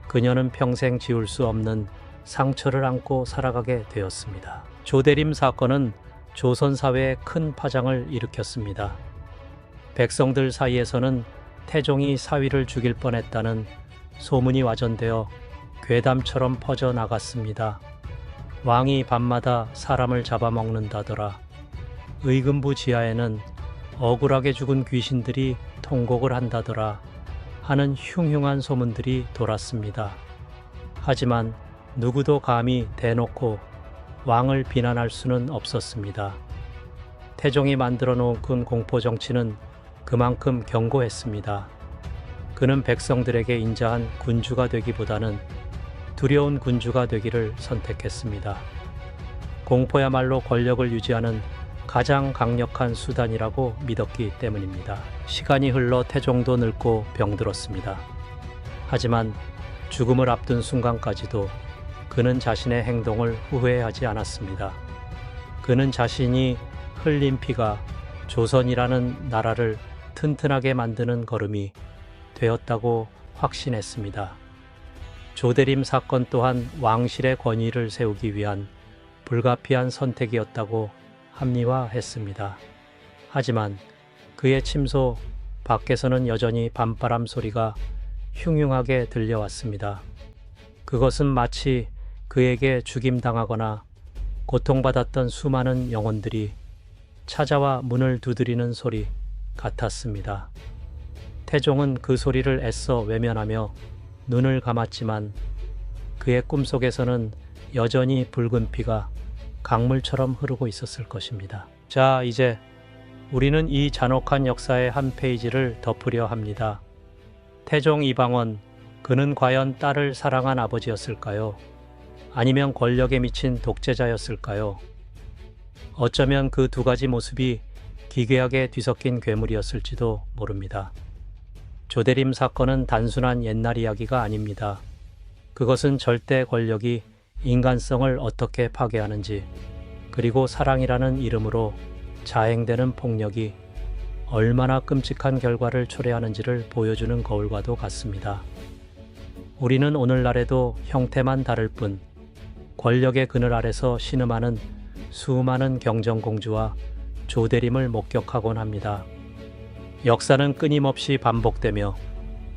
그녀는 평생 지울 수 없는 상처를 안고 살아가게 되었습니다. 조대림 사건은 조선 사회에 큰 파장을 일으켰습니다. 백성들 사이에서는 태종이 사위를 죽일 뻔했다는 소문이 와전되어 괴담처럼 퍼져나갔습니다. 왕이 밤마다 사람을 잡아먹는다더라. 의금부 지하에는 억울하게 죽은 귀신들이 통곡을 한다더라 하는 흉흉한 소문들이 돌았습니다. 하지만 누구도 감히 대놓고 왕을 비난할 수는 없었습니다. 태종이 만들어 놓은 공포 정치는 그만큼 견고했습니다. 그는 백성들에게 인자한 군주가 되기보다는 두려운 군주가 되기를 선택했습니다. 공포야말로 권력을 유지하는 가장 강력한 수단이라고 믿었기 때문입니다. 시간이 흘러 태종도 늙고 병들었습니다. 하지만 죽음을 앞둔 순간까지도 그는 자신의 행동을 후회하지 않았습니다. 그는 자신이 흘린 피가 조선이라는 나라를 튼튼하게 만드는 걸음이 되었다고 확신했습니다. 조대림 사건 또한 왕실의 권위를 세우기 위한 불가피한 선택이었다고 합리화했습니다. 하지만 그의 침소 밖에서는 여전히 밤바람 소리가 흉흉하게 들려왔습니다. 그것은 마치 그에게 죽임당하거나 고통받았던 수많은 영혼들이 찾아와 문을 두드리는 소리 같았습니다. 태종은 그 소리를 애써 외면하며 눈을 감았지만 그의 꿈속에서는 여전히 붉은 피가 강물처럼 흐르고 있었을 것입니다. 자, 이제 우리는 이 잔혹한 역사의 한 페이지를 덮으려 합니다. 태종 이방원, 그는 과연 딸을 사랑한 아버지였을까요? 아니면 권력에 미친 독재자였을까요? 어쩌면 그 두 가지 모습이 기괴하게 뒤섞인 괴물이었을지도 모릅니다. 조대림 사건은 단순한 옛날 이야기가 아닙니다. 그것은 절대 권력이 인간성을 어떻게 파괴하는지, 그리고 사랑이라는 이름으로 자행되는 폭력이 얼마나 끔찍한 결과를 초래하는지를 보여주는 거울과도 같습니다. 우리는 오늘날에도 형태만 다를 뿐 권력의 그늘 아래서 신음하는 수많은 경정공주와 조대림을 목격하곤 합니다. 역사는 끊임없이 반복되며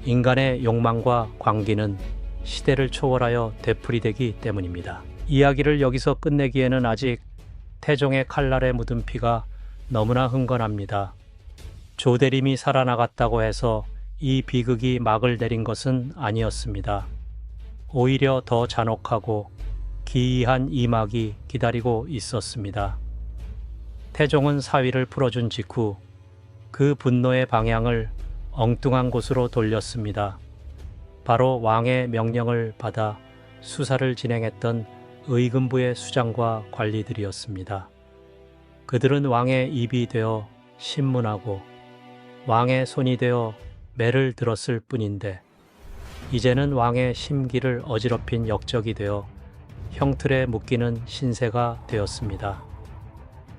인간의 욕망과 광기는 시대를 초월하여 되풀이되기 때문입니다. 이야기를 여기서 끝내기에는 아직 태종의 칼날에 묻은 피가 너무나 흥건합니다. 조대림이 살아나갔다고 해서 이 비극이 막을 내린 것은 아니었습니다. 오히려 더 잔혹하고 기이한 이막이 기다리고 있었습니다. 태종은 사위를 풀어준 직후 그 분노의 방향을 엉뚱한 곳으로 돌렸습니다. 바로 왕의 명령을 받아 수사를 진행했던 의금부의 수장과 관리들이었습니다. 그들은 왕의 입이 되어 신문하고 왕의 손이 되어 매를 들었을 뿐인데 이제는 왕의 심기를 어지럽힌 역적이 되어 형틀에 묶이는 신세가 되었습니다.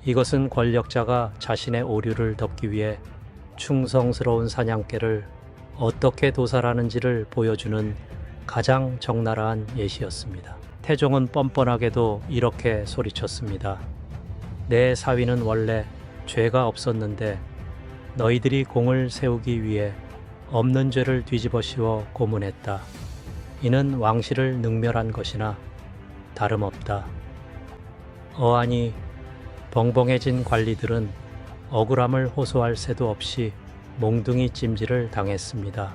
이것은 권력자가 자신의 오류를 덮기 위해 충성스러운 사냥개를 어떻게 도살하는지를 보여주는 가장 적나라한 예시였습니다. 태종은 뻔뻔하게도 이렇게 소리쳤습니다. 내 사위는 원래 죄가 없었는데 너희들이 공을 세우기 위해 없는 죄를 뒤집어 씌워 고문했다. 이는 왕실을 능멸한 것이나 다름없다. 어안이 벙벙해진 관리들은 억울함을 호소할 새도 없이 몽둥이 찜질을 당했습니다.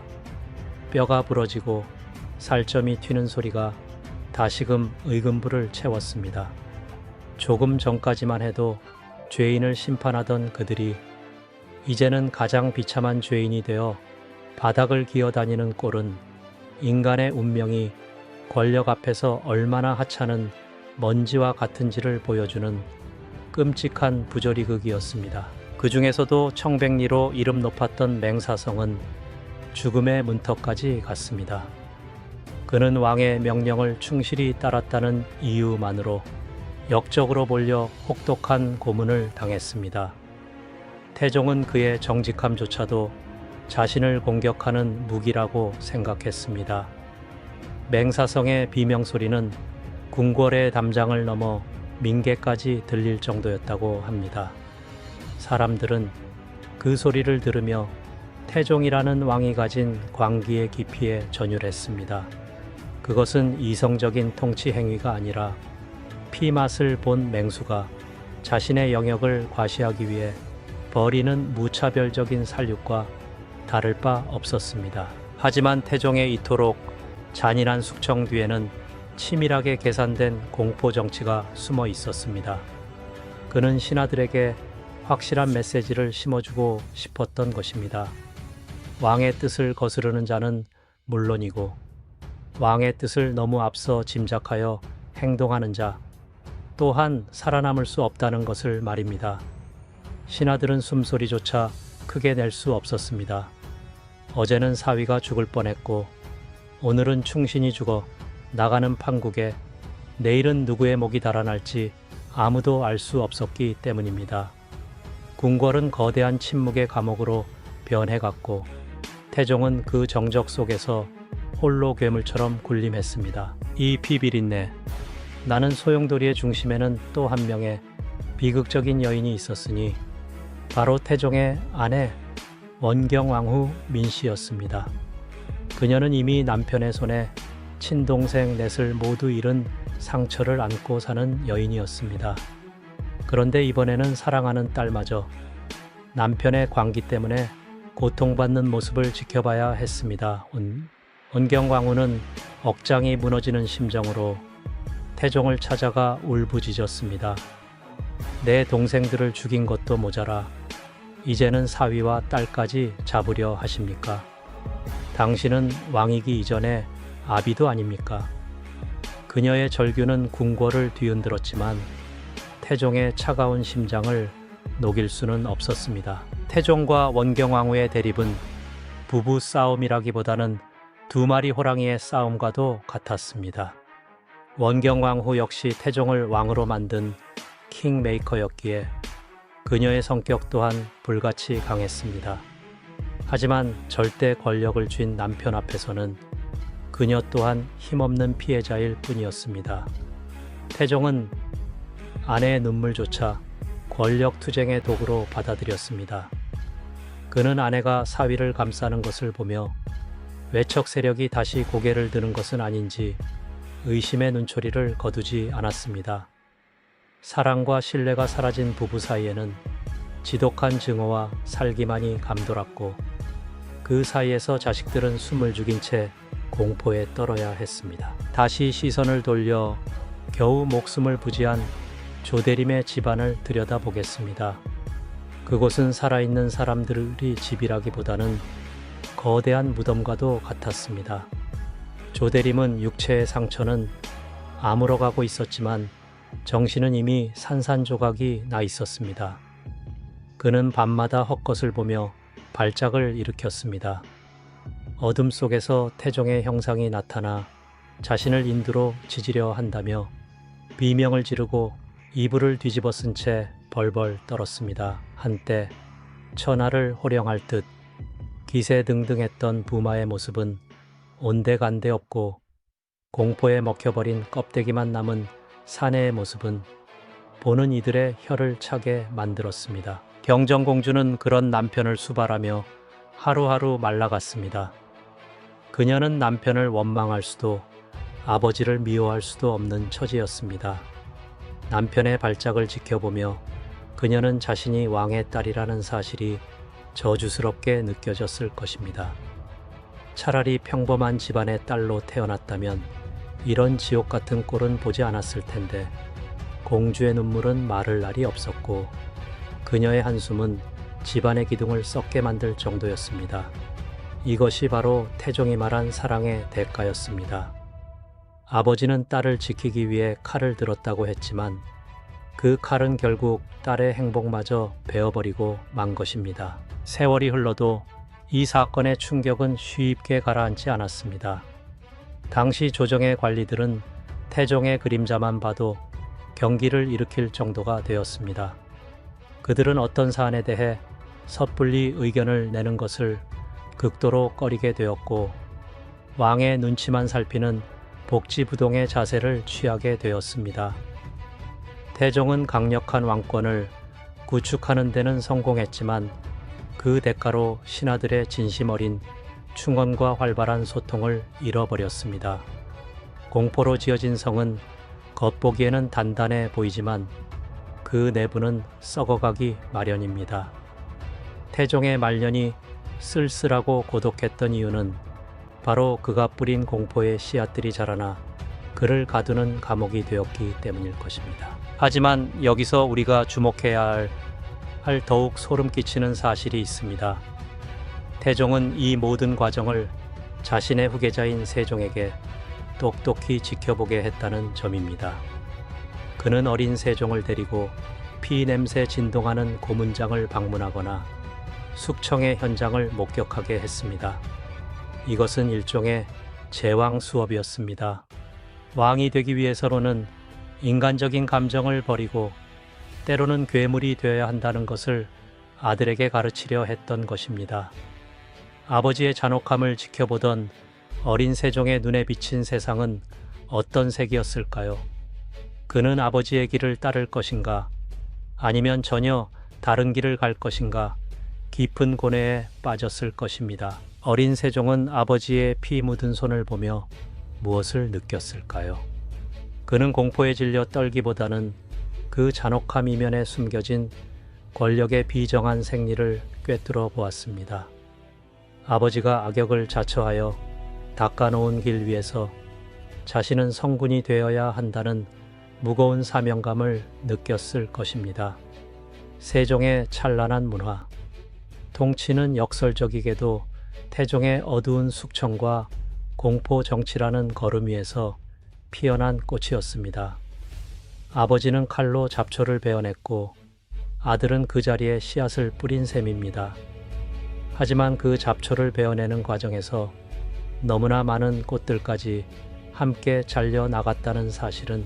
뼈가 부러지고 살점이 튀는 소리가 다시금 의금부를 채웠습니다. 조금 전까지만 해도 죄인을 심판하던 그들이 이제는 가장 비참한 죄인이 되어 바닥을 기어다니는 꼴은 인간의 운명이 권력 앞에서 얼마나 하찮은 먼지와 같은지를 보여주는 끔찍한 부조리극이었습니다. 그 중에서도 청백리로 이름 높았던 맹사성은 죽음의 문턱까지 갔습니다. 그는 왕의 명령을 충실히 따랐다는 이유만으로 역적으로 몰려 혹독한 고문을 당했습니다. 태종은 그의 정직함조차도 자신을 공격하는 무기라고 생각했습니다. 맹사성의 비명소리는 궁궐의 담장을 넘어 민계까지 들릴 정도였다고 합니다. 사람들은 그 소리를 들으며 태종이라는 왕이 가진 광기의 깊이에 전율했습니다. 그것은 이성적인 통치 행위가 아니라 피맛을 본 맹수가 자신의 영역을 과시하기 위해 벌이는 무차별적인 살육과 다를 바 없었습니다. 하지만 태종의 이토록 잔인한 숙청 뒤에는 치밀하게 계산된 공포 정치가 숨어 있었습니다. 그는 신하들에게 확실한 메시지를 심어주고 싶었던 것입니다. 왕의 뜻을 거스르는 자는 물론이고 왕의 뜻을 너무 앞서 짐작하여 행동하는 자 또한 살아남을 수 없다는 것을 말입니다. 신하들은 숨소리조차 크게 낼 수 없었습니다. 어제는 사위가 죽을 뻔했고 오늘은 충신이 죽어 나가는 판국에 내일은 누구의 목이 달아날지 아무도 알 수 없었기 때문입니다. 궁궐은 거대한 침묵의 감옥으로 변해갔고 태종은 그 정적 속에서 홀로 괴물처럼 군림했습니다. 이 피비린내. 나는 소용돌이의 중심에는 또 한 명의 비극적인 여인이 있었으니 바로 태종의 아내 원경왕후 민씨였습니다. 그녀는 이미 남편의 손에 친동생 넷을 모두 잃은 상처를 안고 사는 여인이었습니다. 그런데 이번에는 사랑하는 딸마저 남편의 광기 때문에 고통받는 모습을 지켜봐야 했습니다. 원경왕후는 억장이 무너지는 심정으로 태종을 찾아가 울부짖었습니다. 내 동생들을 죽인 것도 모자라 이제는 사위와 딸까지 잡으려 하십니까? 당신은 왕이기 이전에 아비도 아닙니까? 그녀의 절규는 궁궐을 뒤흔들었지만 태종의 차가운 심장을 녹일 수는 없었습니다. 태종과 원경왕후의 대립은 부부 싸움이라기보다는 두 마리 호랑이의 싸움과도 같았습니다. 원경왕후 역시 태종을 왕으로 만든 킹메이커였기에 그녀의 성격 또한 불같이 강했습니다. 하지만 절대 권력을 쥔 남편 앞에서는 그녀 또한 힘없는 피해자일 뿐이었습니다. 태종은 아내의 눈물조차 권력 투쟁의 도구로 받아들였습니다. 그는 아내가 사위를 감싸는 것을 보며 외척 세력이 다시 고개를 드는 것은 아닌지 의심의 눈초리를 거두지 않았습니다. 사랑과 신뢰가 사라진 부부 사이에는 지독한 증오와 살기만이 감돌았고 그 사이에서 자식들은 숨을 죽인 채 공포에 떨어야 했습니다. 다시 시선을 돌려 겨우 목숨을 부지한 조대림의 집안을 들여다보겠습니다. 그곳은 살아있는 사람들의 집이라기보다는 거대한 무덤과도 같았습니다. 조대림은 육체의 상처는 아물어가고 있었지만 정신은 이미 산산조각이 나 있었습니다. 그는 밤마다 헛것을 보며 발작을 일으켰습니다. 어둠 속에서 태종의 형상이 나타나 자신을 인두로 지지려 한다며 비명을 지르고 이불을 뒤집어 쓴 채 벌벌 떨었습니다. 한때 천하를 호령할 듯 기세등등했던 부마의 모습은 온데간데 없고 공포에 먹혀버린 껍데기만 남은 사내의 모습은 보는 이들의 혀를 차게 만들었습니다. 경정공주는 그런 남편을 수발하며 하루하루 말라갔습니다. 그녀는 남편을 원망할 수도 아버지를 미워할 수도 없는 처지였습니다. 남편의 발작을 지켜보며 그녀는 자신이 왕의 딸이라는 사실이 저주스럽게 느껴졌을 것입니다. 차라리 평범한 집안의 딸로 태어났다면 이런 지옥 같은 꼴은 보지 않았을 텐데 공주의 눈물은 마를 날이 없었고 그녀의 한숨은 집안의 기둥을 썩게 만들 정도였습니다. 이것이 바로 태종이 말한 사랑의 대가였습니다. 아버지는 딸을 지키기 위해 칼을 들었다고 했지만 그 칼은 결국 딸의 행복마저 베어버리고 만 것입니다. 세월이 흘러도 이 사건의 충격은 쉽게 가라앉지 않았습니다. 당시 조정의 관리들은 태종의 그림자만 봐도 경기를 일으킬 정도가 되었습니다. 그들은 어떤 사안에 대해 섣불리 의견을 내는 것을 극도로 꺼리게 되었고 왕의 눈치만 살피는 복지부동의 자세를 취하게 되었습니다. 태종은 강력한 왕권을 구축하는 데는 성공했지만 그 대가로 신하들의 진심 어린 충언과 활발한 소통을 잃어버렸습니다. 공포로 지어진 성은 겉보기에는 단단해 보이지만 그 내부는 썩어가기 마련입니다. 태종의 말년이 쓸쓸하고 고독했던 이유는 바로 그가 뿌린 공포의 씨앗들이 자라나 그를 가두는 감옥이 되었기 때문일 것입니다. 하지만 여기서 우리가 주목해야 할 더욱 소름 끼치는 사실이 있습니다. 태종은 이 모든 과정을 자신의 후계자인 세종에게 똑똑히 지켜보게 했다는 점입니다. 그는 어린 세종을 데리고 피냄새 진동하는 고문장을 방문하거나 숙청의 현장을 목격하게 했습니다. 이것은 일종의 제왕 수업이었습니다. 왕이 되기 위해서로는 인간적인 감정을 버리고 때로는 괴물이 되어야 한다는 것을 아들에게 가르치려 했던 것입니다. 아버지의 잔혹함을 지켜보던 어린 세종의 눈에 비친 세상은 어떤 색이었을까요? 그는 아버지의 길을 따를 것인가? 아니면 전혀 다른 길을 갈 것인가? 깊은 고뇌에 빠졌을 것입니다. 어린 세종은 아버지의 피 묻은 손을 보며 무엇을 느꼈을까요? 그는 공포에 질려 떨기보다는 그 잔혹함 이면에 숨겨진 권력의 비정한 생리를 꿰뚫어 보았습니다. 아버지가 악역을 자처하여 닦아놓은 길 위에서 자신은 성군이 되어야 한다는 무거운 사명감을 느꼈을 것입니다. 세종의 찬란한 문화. 통치는 역설적이게도 태종의 어두운 숙청과 공포 정치라는 걸음 위에서 피어난 꽃이었습니다. 아버지는 칼로 잡초를 베어냈고 아들은 그 자리에 씨앗을 뿌린 셈입니다. 하지만 그 잡초를 베어내는 과정에서 너무나 많은 꽃들까지 함께 잘려 나갔다는 사실은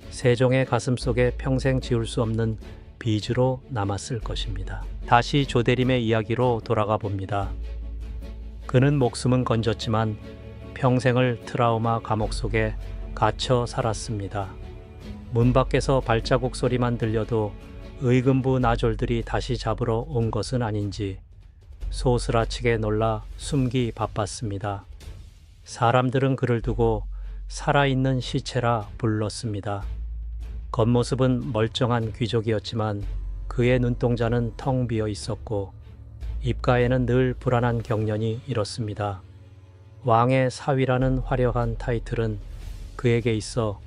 세종의 가슴속에 평생 지울 수 없는 비주로 남았을 것입니다. 다시 조대림의 이야기로 돌아가 봅니다. 그는 목숨은 건졌지만 평생을 트라우마 감옥 속에 갇혀 살았습니다. 문 밖에서 발자국 소리만 들려도 의금부 나졸들이 다시 잡으러 온 것은 아닌지 소스라치게 놀라 숨기 바빴습니다. 사람들은 그를 두고 살아있는 시체라 불렀습니다. 겉모습은 멀쩡한 귀족이었지만 그의 눈동자는 텅 비어 있었고 입가에는 늘 불안한 경련이 일었습니다. 왕의 사위라는 화려한 타이틀은 그에게 있어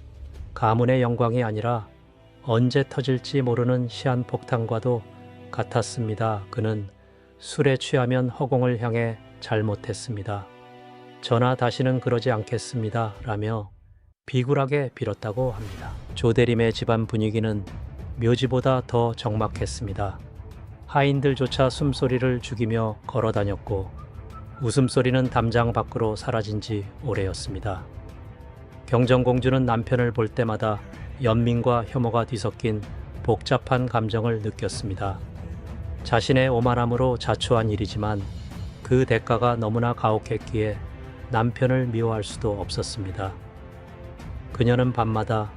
가문의 영광이 아니라 언제 터질지 모르는 시한폭탄과도 같았습니다. 그는 술에 취하면 허공을 향해 잘못했습니다. 저나 다시는 그러지 않겠습니다. 라며 비굴하게 빌었다고 합니다. 조대림의 집안 분위기는 묘지보다 더 적막했습니다. 하인들조차 숨소리를 죽이며 걸어다녔고 웃음소리는 담장 밖으로 사라진 지 오래였습니다. 경정공주는 남편을 볼 때마다 연민과 혐오가 뒤섞인 복잡한 감정을 느꼈습니다. 자신의 오만함으로 자초한 일이지만 그 대가가 너무나 가혹했기에 남편을 미워할 수도 없었습니다. 그녀는 밤마다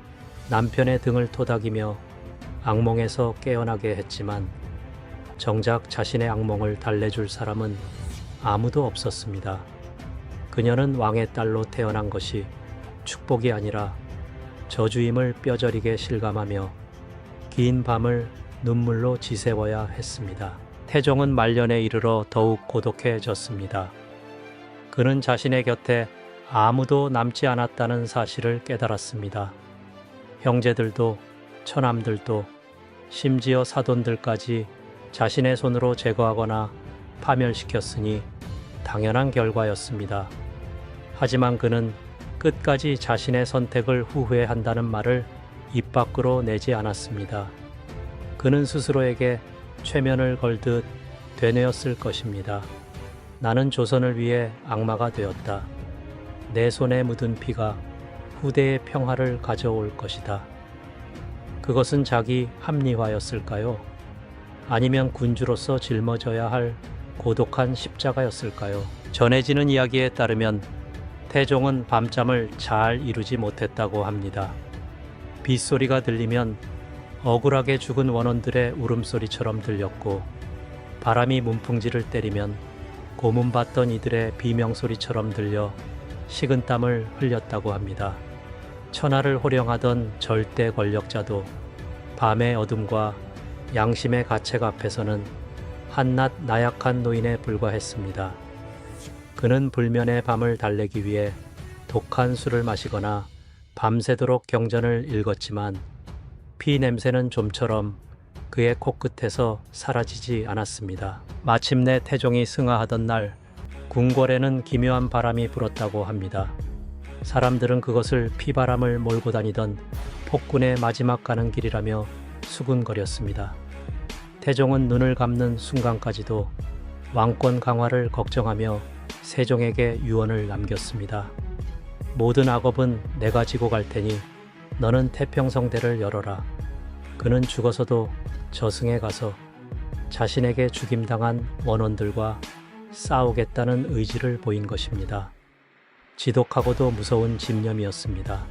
남편의 등을 토닥이며 악몽에서 깨어나게 했지만 정작 자신의 악몽을 달래줄 사람은 아무도 없었습니다. 그녀는 왕의 딸로 태어난 것이 축복이 아니라 저주임을 뼈저리게 실감하며 긴 밤을 눈물로 지새워야 했습니다. 태종은 말년에 이르러 더욱 고독해졌습니다. 그는 자신의 곁에 아무도 남지 않았다는 사실을 깨달았습니다. 형제들도 처남들도 심지어 사돈들까지 자신의 손으로 제거하거나 파멸시켰으니 당연한 결과였습니다. 하지만 그는 끝까지 자신의 선택을 후회한다는 말을 입 밖으로 내지 않았습니다. 그는 스스로에게 최면을 걸듯 되뇌었을 것입니다. 나는 조선을 위해 악마가 되었다. 내 손에 묻은 피가 후대의 평화를 가져올 것이다. 그것은 자기 합리화였을까요? 아니면 군주로서 짊어져야 할 고독한 십자가였을까요? 전해지는 이야기에 따르면 태종은 밤잠을 잘 이루지 못했다고 합니다. 빗소리가 들리면 억울하게 죽은 원원들의 울음소리처럼 들렸고 바람이 문풍지를 때리면 고문받던 이들의 비명소리처럼 들려 식은땀을 흘렸다고 합니다. 천하를 호령하던 절대 권력자도 밤의 어둠과 양심의 가책 앞에서는 한낱 나약한 노인에 불과했습니다. 그는 불면의 밤을 달래기 위해 독한 술을 마시거나 밤새도록 경전을 읽었지만 피 냄새는 좀처럼 그의 코끝에서 사라지지 않았습니다. 마침내 태종이 승하하던 날 궁궐에는 기묘한 바람이 불었다고 합니다. 사람들은 그것을 피바람을 몰고 다니던 폭군의 마지막 가는 길이라며 수군거렸습니다. 태종은 눈을 감는 순간까지도 왕권 강화를 걱정하며 세종에게 유언을 남겼습니다. 모든 악업은 내가 지고 갈 테니 너는 태평성대를 열어라. 그는 죽어서도 저승에 가서 자신에게 죽임당한 원원들과 싸우겠다는 의지를 보인 것입니다. 지독하고도 무서운 집념이었습니다.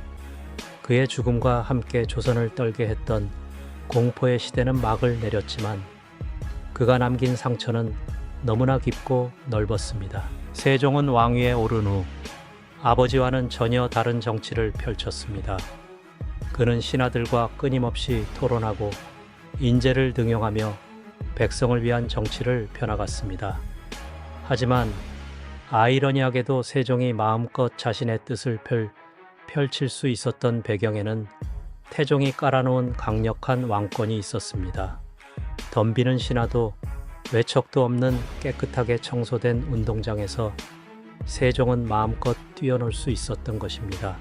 그의 죽음과 함께 조선을 떨게 했던 공포의 시대는 막을 내렸지만 그가 남긴 상처는 너무나 깊고 넓었습니다. 세종은 왕위에 오른 후 아버지와는 전혀 다른 정치를 펼쳤습니다. 그는 신하들과 끊임없이 토론하고 인재를 등용하며 백성을 위한 정치를 펴나갔습니다. 하지만 아이러니하게도 세종이 마음껏 자신의 뜻을 펼 펼칠 수 있었던 배경에는 태종이 깔아놓은 강력한 왕권이 있었습니다. 덤비는 신하도 외척도 없는 깨끗하게 청소된 운동장에서 세종은 마음껏 뛰어놀 수 있었던 것입니다.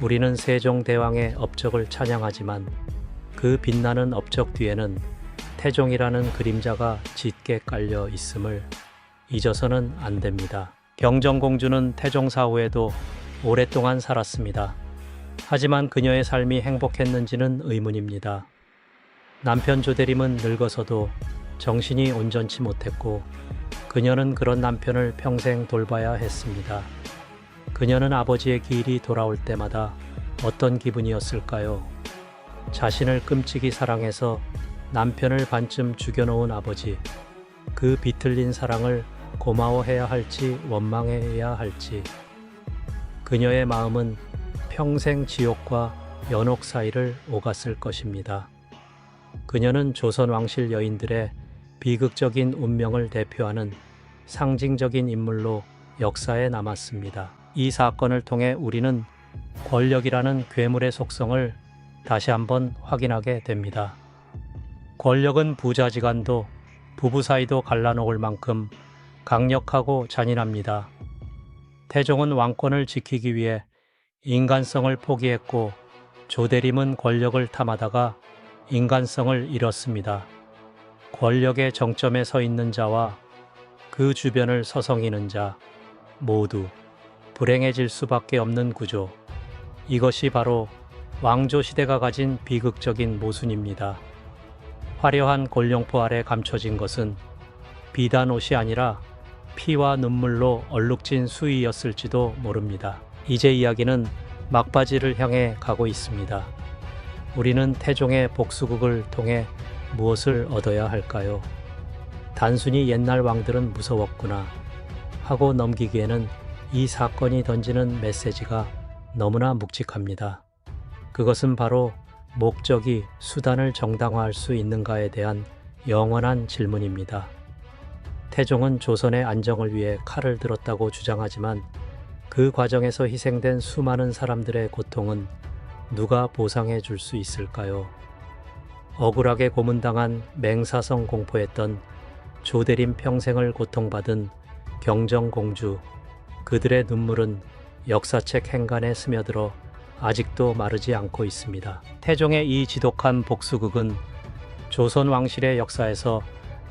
우리는 세종대왕의 업적을 찬양하지만 그 빛나는 업적 뒤에는 태종이라는 그림자가 짙게 깔려 있음을 잊어서는 안 됩니다. 경정공주는 태종 사후에도 오랫동안 살았습니다. 하지만 그녀의 삶이 행복했는지는 의문입니다. 남편 조대림은 늙어서도 정신이 온전치 못했고 그녀는 그런 남편을 평생 돌봐야 했습니다. 그녀는 아버지의 기일이 돌아올 때마다 어떤 기분이었을까요? 자신을 끔찍이 사랑해서 남편을 반쯤 죽여놓은 아버지, 그 비틀린 사랑을 고마워해야 할지 원망해야 할지. 그녀의 마음은 평생 지옥과 연옥 사이를 오갔을 것입니다. 그녀는 조선 왕실 여인들의 비극적인 운명을 대표하는 상징적인 인물로 역사에 남았습니다. 이 사건을 통해 우리는 권력이라는 괴물의 속성을 다시 한번 확인하게 됩니다. 권력은 부자지간도 부부 사이도 갈라놓을 만큼 강력하고 잔인합니다. 태종은 왕권을 지키기 위해 인간성을 포기했고 조대림은 권력을 탐하다가 인간성을 잃었습니다. 권력의 정점에 서 있는 자와 그 주변을 서성이는 자 모두 불행해질 수밖에 없는 구조. 이것이 바로 왕조 시대가 가진 비극적인 모순입니다. 화려한 골룡포 아래 감춰진 것은 비단 옷이 아니라 피와 눈물로 얼룩진 수위였을지도 모릅니다. 이제 이야기는 막바지를 향해 가고 있습니다. 우리는 태종의 복수극을 통해 무엇을 얻어야 할까요? 단순히 옛날 왕들은 무서웠구나 하고 넘기기에는 이 사건이 던지는 메시지가 너무나 묵직합니다. 그것은 바로 목적이 수단을 정당화할 수 있는가에 대한 영원한 질문입니다. 태종은 조선의 안정을 위해 칼을 들었다고 주장하지만 그 과정에서 희생된 수많은 사람들의 고통은 누가 보상해 줄 수 있을까요? 억울하게 고문당한 맹사성 공포했던 조대림 평생을 고통받은 경정공주, 그들의 눈물은 역사책 행간에 스며들어 아직도 마르지 않고 있습니다. 태종의 이 지독한 복수극은 조선 왕실의 역사에서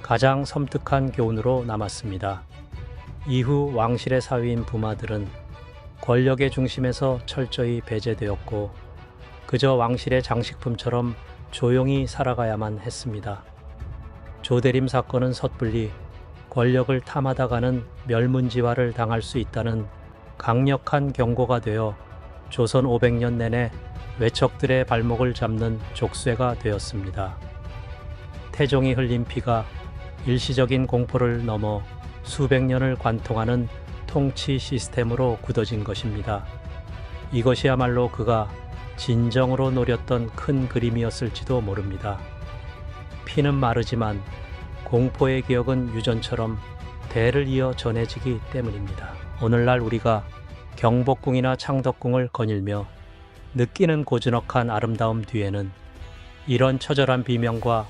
가장 섬뜩한 교훈으로 남았습니다. 이후 왕실의 사위인 부마들은 권력의 중심에서 철저히 배제되었고 그저 왕실의 장식품처럼 조용히 살아가야만 했습니다. 조대림 사건은 섣불리 권력을 탐하다가는 멸문지화를 당할 수 있다는 강력한 경고가 되어 조선 500년 내내 외척들의 발목을 잡는 족쇄가 되었습니다. 태종이 흘린 피가 일시적인 공포를 넘어 수백 년을 관통하는 통치 시스템으로 굳어진 것입니다. 이것이야말로 그가 진정으로 노렸던 큰 그림이었을지도 모릅니다. 피는 마르지만 공포의 기억은 유전처럼 대를 이어 전해지기 때문입니다. 오늘날 우리가 경복궁이나 창덕궁을 거닐며 느끼는 고즈넉한 아름다움 뒤에는 이런 처절한 비명과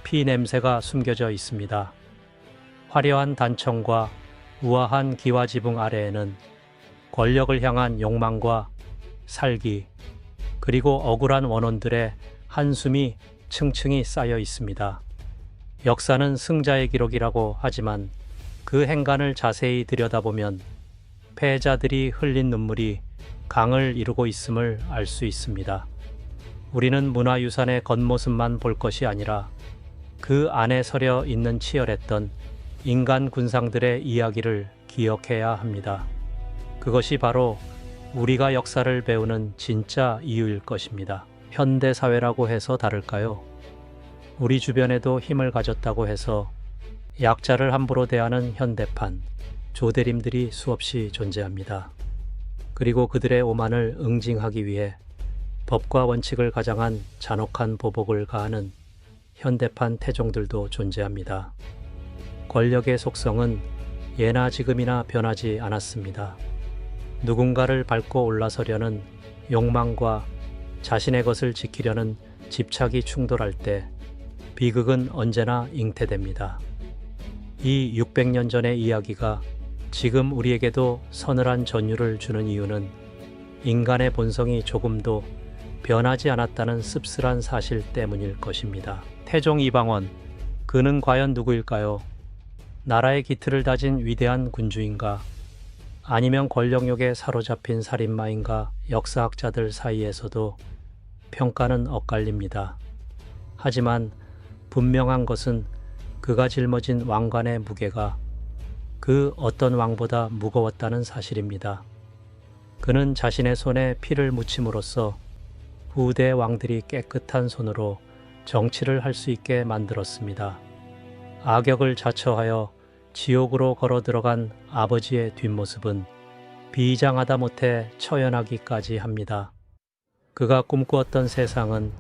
피 냄새가 숨겨져 있습니다. 화려한 단청과 우아한 기와지붕 아래에는 권력을 향한 욕망과 살기, 그리고 억울한 원혼들의 한숨이 층층이 쌓여 있습니다. 역사는 승자의 기록이라고 하지만 그 행간을 자세히 들여다보면 패자들이 흘린 눈물이 강을 이루고 있음을 알 수 있습니다. 우리는 문화유산의 겉모습만 볼 것이 아니라 그 안에 서려 있는 치열했던 인간 군상들의 이야기를 기억해야 합니다. 그것이 바로 우리가 역사를 배우는 진짜 이유일 것입니다. 현대사회라고 해서 다를까요? 우리 주변에도 힘을 가졌다고 해서 약자를 함부로 대하는 현대판 조대림들이 수없이 존재합니다. 그리고 그들의 오만을 응징하기 위해 법과 원칙을 가장한 잔혹한 보복을 가하는 현대판 태종들도 존재합니다. 권력의 속성은 예나 지금이나 변하지 않았습니다. 누군가를 밟고 올라서려는 욕망과 자신의 것을 지키려는 집착이 충돌할 때 비극은 언제나 잉태됩니다. 이 600년 전의 이야기가 지금 우리에게도 서늘한 전율을 주는 이유는 인간의 본성이 조금도 변하지 않았다는 씁쓸한 사실 때문일 것입니다. 태종 이방원, 그는 과연 누구일까요? 나라의 기틀을 다진 위대한 군주인가? 아니면 권력욕에 사로잡힌 살인마인가? 역사학자들 사이에서도 평가는 엇갈립니다. 하지만 분명한 것은 그가 짊어진 왕관의 무게가 그 어떤 왕보다 무거웠다는 사실입니다. 그는 자신의 손에 피를 묻힘으로써 후대 왕들이 깨끗한 손으로 정치를 할 수 있게 만들었습니다. 악역을 자처하여 지옥으로 걸어 들어간 아버지의 뒷모습은 비장하다 못해 처연하기까지 합니다. 그가 꿈꾸었던 세상은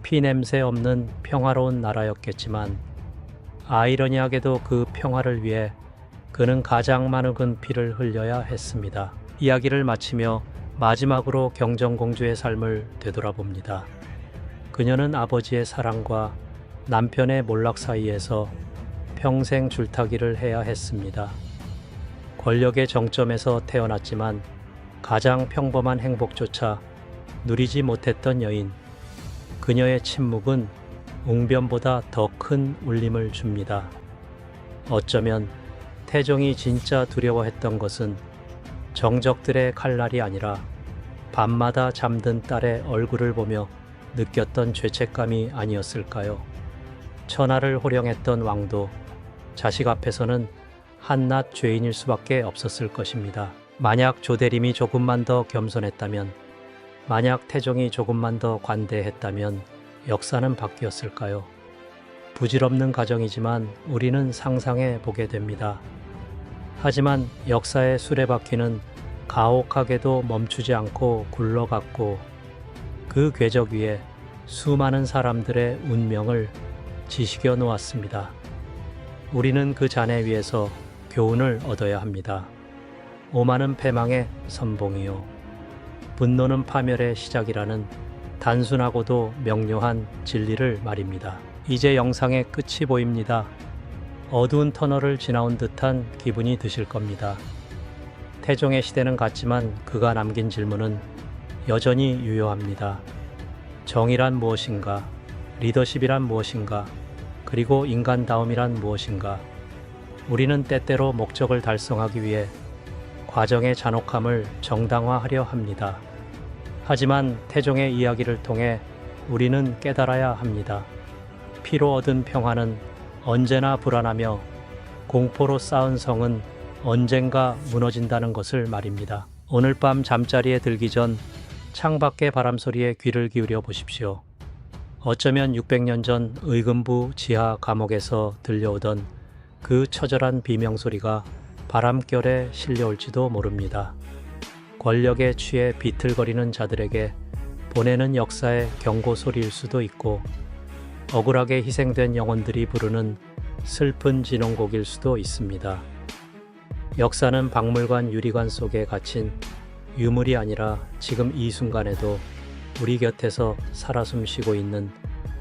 피냄새 없는 평화로운 나라였겠지만 아이러니하게도 그 평화를 위해 그는 가장 많은 피를 흘려야 했습니다. 이야기를 마치며 마지막으로 경정공주의 삶을 되돌아봅니다. 그녀는 아버지의 사랑과 남편의 몰락 사이에서 평생 줄타기를 해야 했습니다. 권력의 정점에서 태어났지만 가장 평범한 행복조차 누리지 못했던 여인. 그녀의 침묵은 웅변보다 더 큰 울림을 줍니다. 어쩌면 태종이 진짜 두려워했던 것은 정적들의 칼날이 아니라 밤마다 잠든 딸의 얼굴을 보며 느꼈던 죄책감이 아니었을까요? 천하를 호령했던 왕도 자식 앞에서는 한낱 죄인일 수밖에 없었을 것입니다. 만약 조대림이 조금만 더 겸손했다면, 만약 태종이 조금만 더 관대했다면 역사는 바뀌었을까요? 부질없는 가정이지만 우리는 상상해 보게 됩니다. 하지만 역사의 수레바퀴는 가혹하게도 멈추지 않고 굴러갔고 그 궤적 위에 수많은 사람들의 운명을 지식여 놓았습니다. 우리는 그 잔해 위에서 교훈을 얻어야 합니다. 오만은 패망의 선봉이요, 분노는 파멸의 시작이라는 단순하고도 명료한 진리를 말입니다. 이제 영상의 끝이 보입니다. 어두운 터널을 지나온 듯한 기분이 드실 겁니다. 태종의 시대는 갔지만 그가 남긴 질문은 여전히 유효합니다. 정의란 무엇인가? 리더십이란 무엇인가? 그리고 인간다움이란 무엇인가? 우리는 때때로 목적을 달성하기 위해 과정의 잔혹함을 정당화하려 합니다. 하지만 태종의 이야기를 통해 우리는 깨달아야 합니다. 피로 얻은 평화는 언제나 불안하며 공포로 쌓은 성은 언젠가 무너진다는 것을 말입니다. 오늘 밤 잠자리에 들기 전 창밖의 바람소리에 귀를 기울여 보십시오. 어쩌면 600년 전 의금부 지하 감옥에서 들려오던 그 처절한 비명소리가 바람결에 실려올지도 모릅니다. 권력에 취해 비틀거리는 자들에게 보내는 역사의 경고소리일 수도 있고, 억울하게 희생된 영혼들이 부르는 슬픈 진홍곡일 수도 있습니다. 역사는 박물관 유리관 속에 갇힌 유물이 아니라 지금 이 순간에도 우리 곁에서 살아 숨쉬고 있는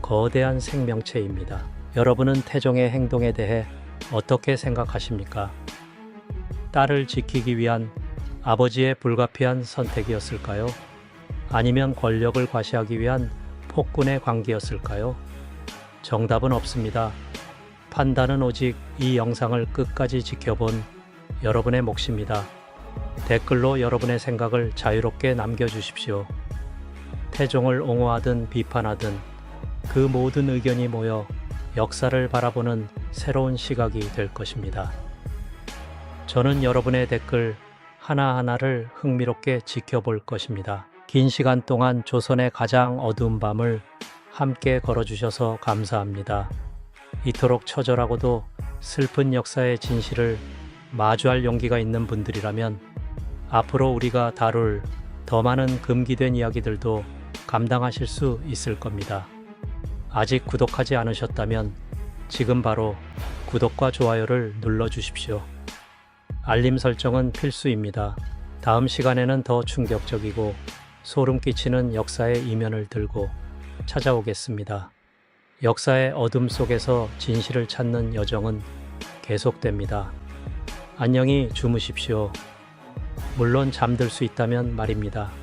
거대한 생명체입니다. 여러분은 태종의 행동에 대해 어떻게 생각하십니까? 딸을 지키기 위한 아버지의 불가피한 선택이었을까요? 아니면 권력을 과시하기 위한 폭군의 관계였을까요? 정답은 없습니다. 판단은 오직 이 영상을 끝까지 지켜본 여러분의 몫입니다. 댓글로 여러분의 생각을 자유롭게 남겨주십시오. 태종을 옹호하든 비판하든 그 모든 의견이 모여 역사를 바라보는 새로운 시각이 될 것입니다. 저는 여러분의 댓글 하나하나를 흥미롭게 지켜볼 것입니다. 긴 시간 동안 조선의 가장 어두운 밤을 함께 걸어주셔서 감사합니다. 이토록 처절하고도 슬픈 역사의 진실을 마주할 용기가 있는 분들이라면 앞으로 우리가 다룰 더 많은 금기된 이야기들도 감당하실 수 있을 겁니다. 아직 구독하지 않으셨다면 지금 바로 구독과 좋아요를 눌러주십시오. 알림 설정은 필수입니다. 다음 시간에는 더 충격적이고 소름 끼치는 역사의 이면을 들고 찾아오겠습니다. 역사의 어둠 속에서 진실을 찾는 여정은 계속됩니다. 안녕히 주무십시오. 물론 잠들 수 있다면 말입니다.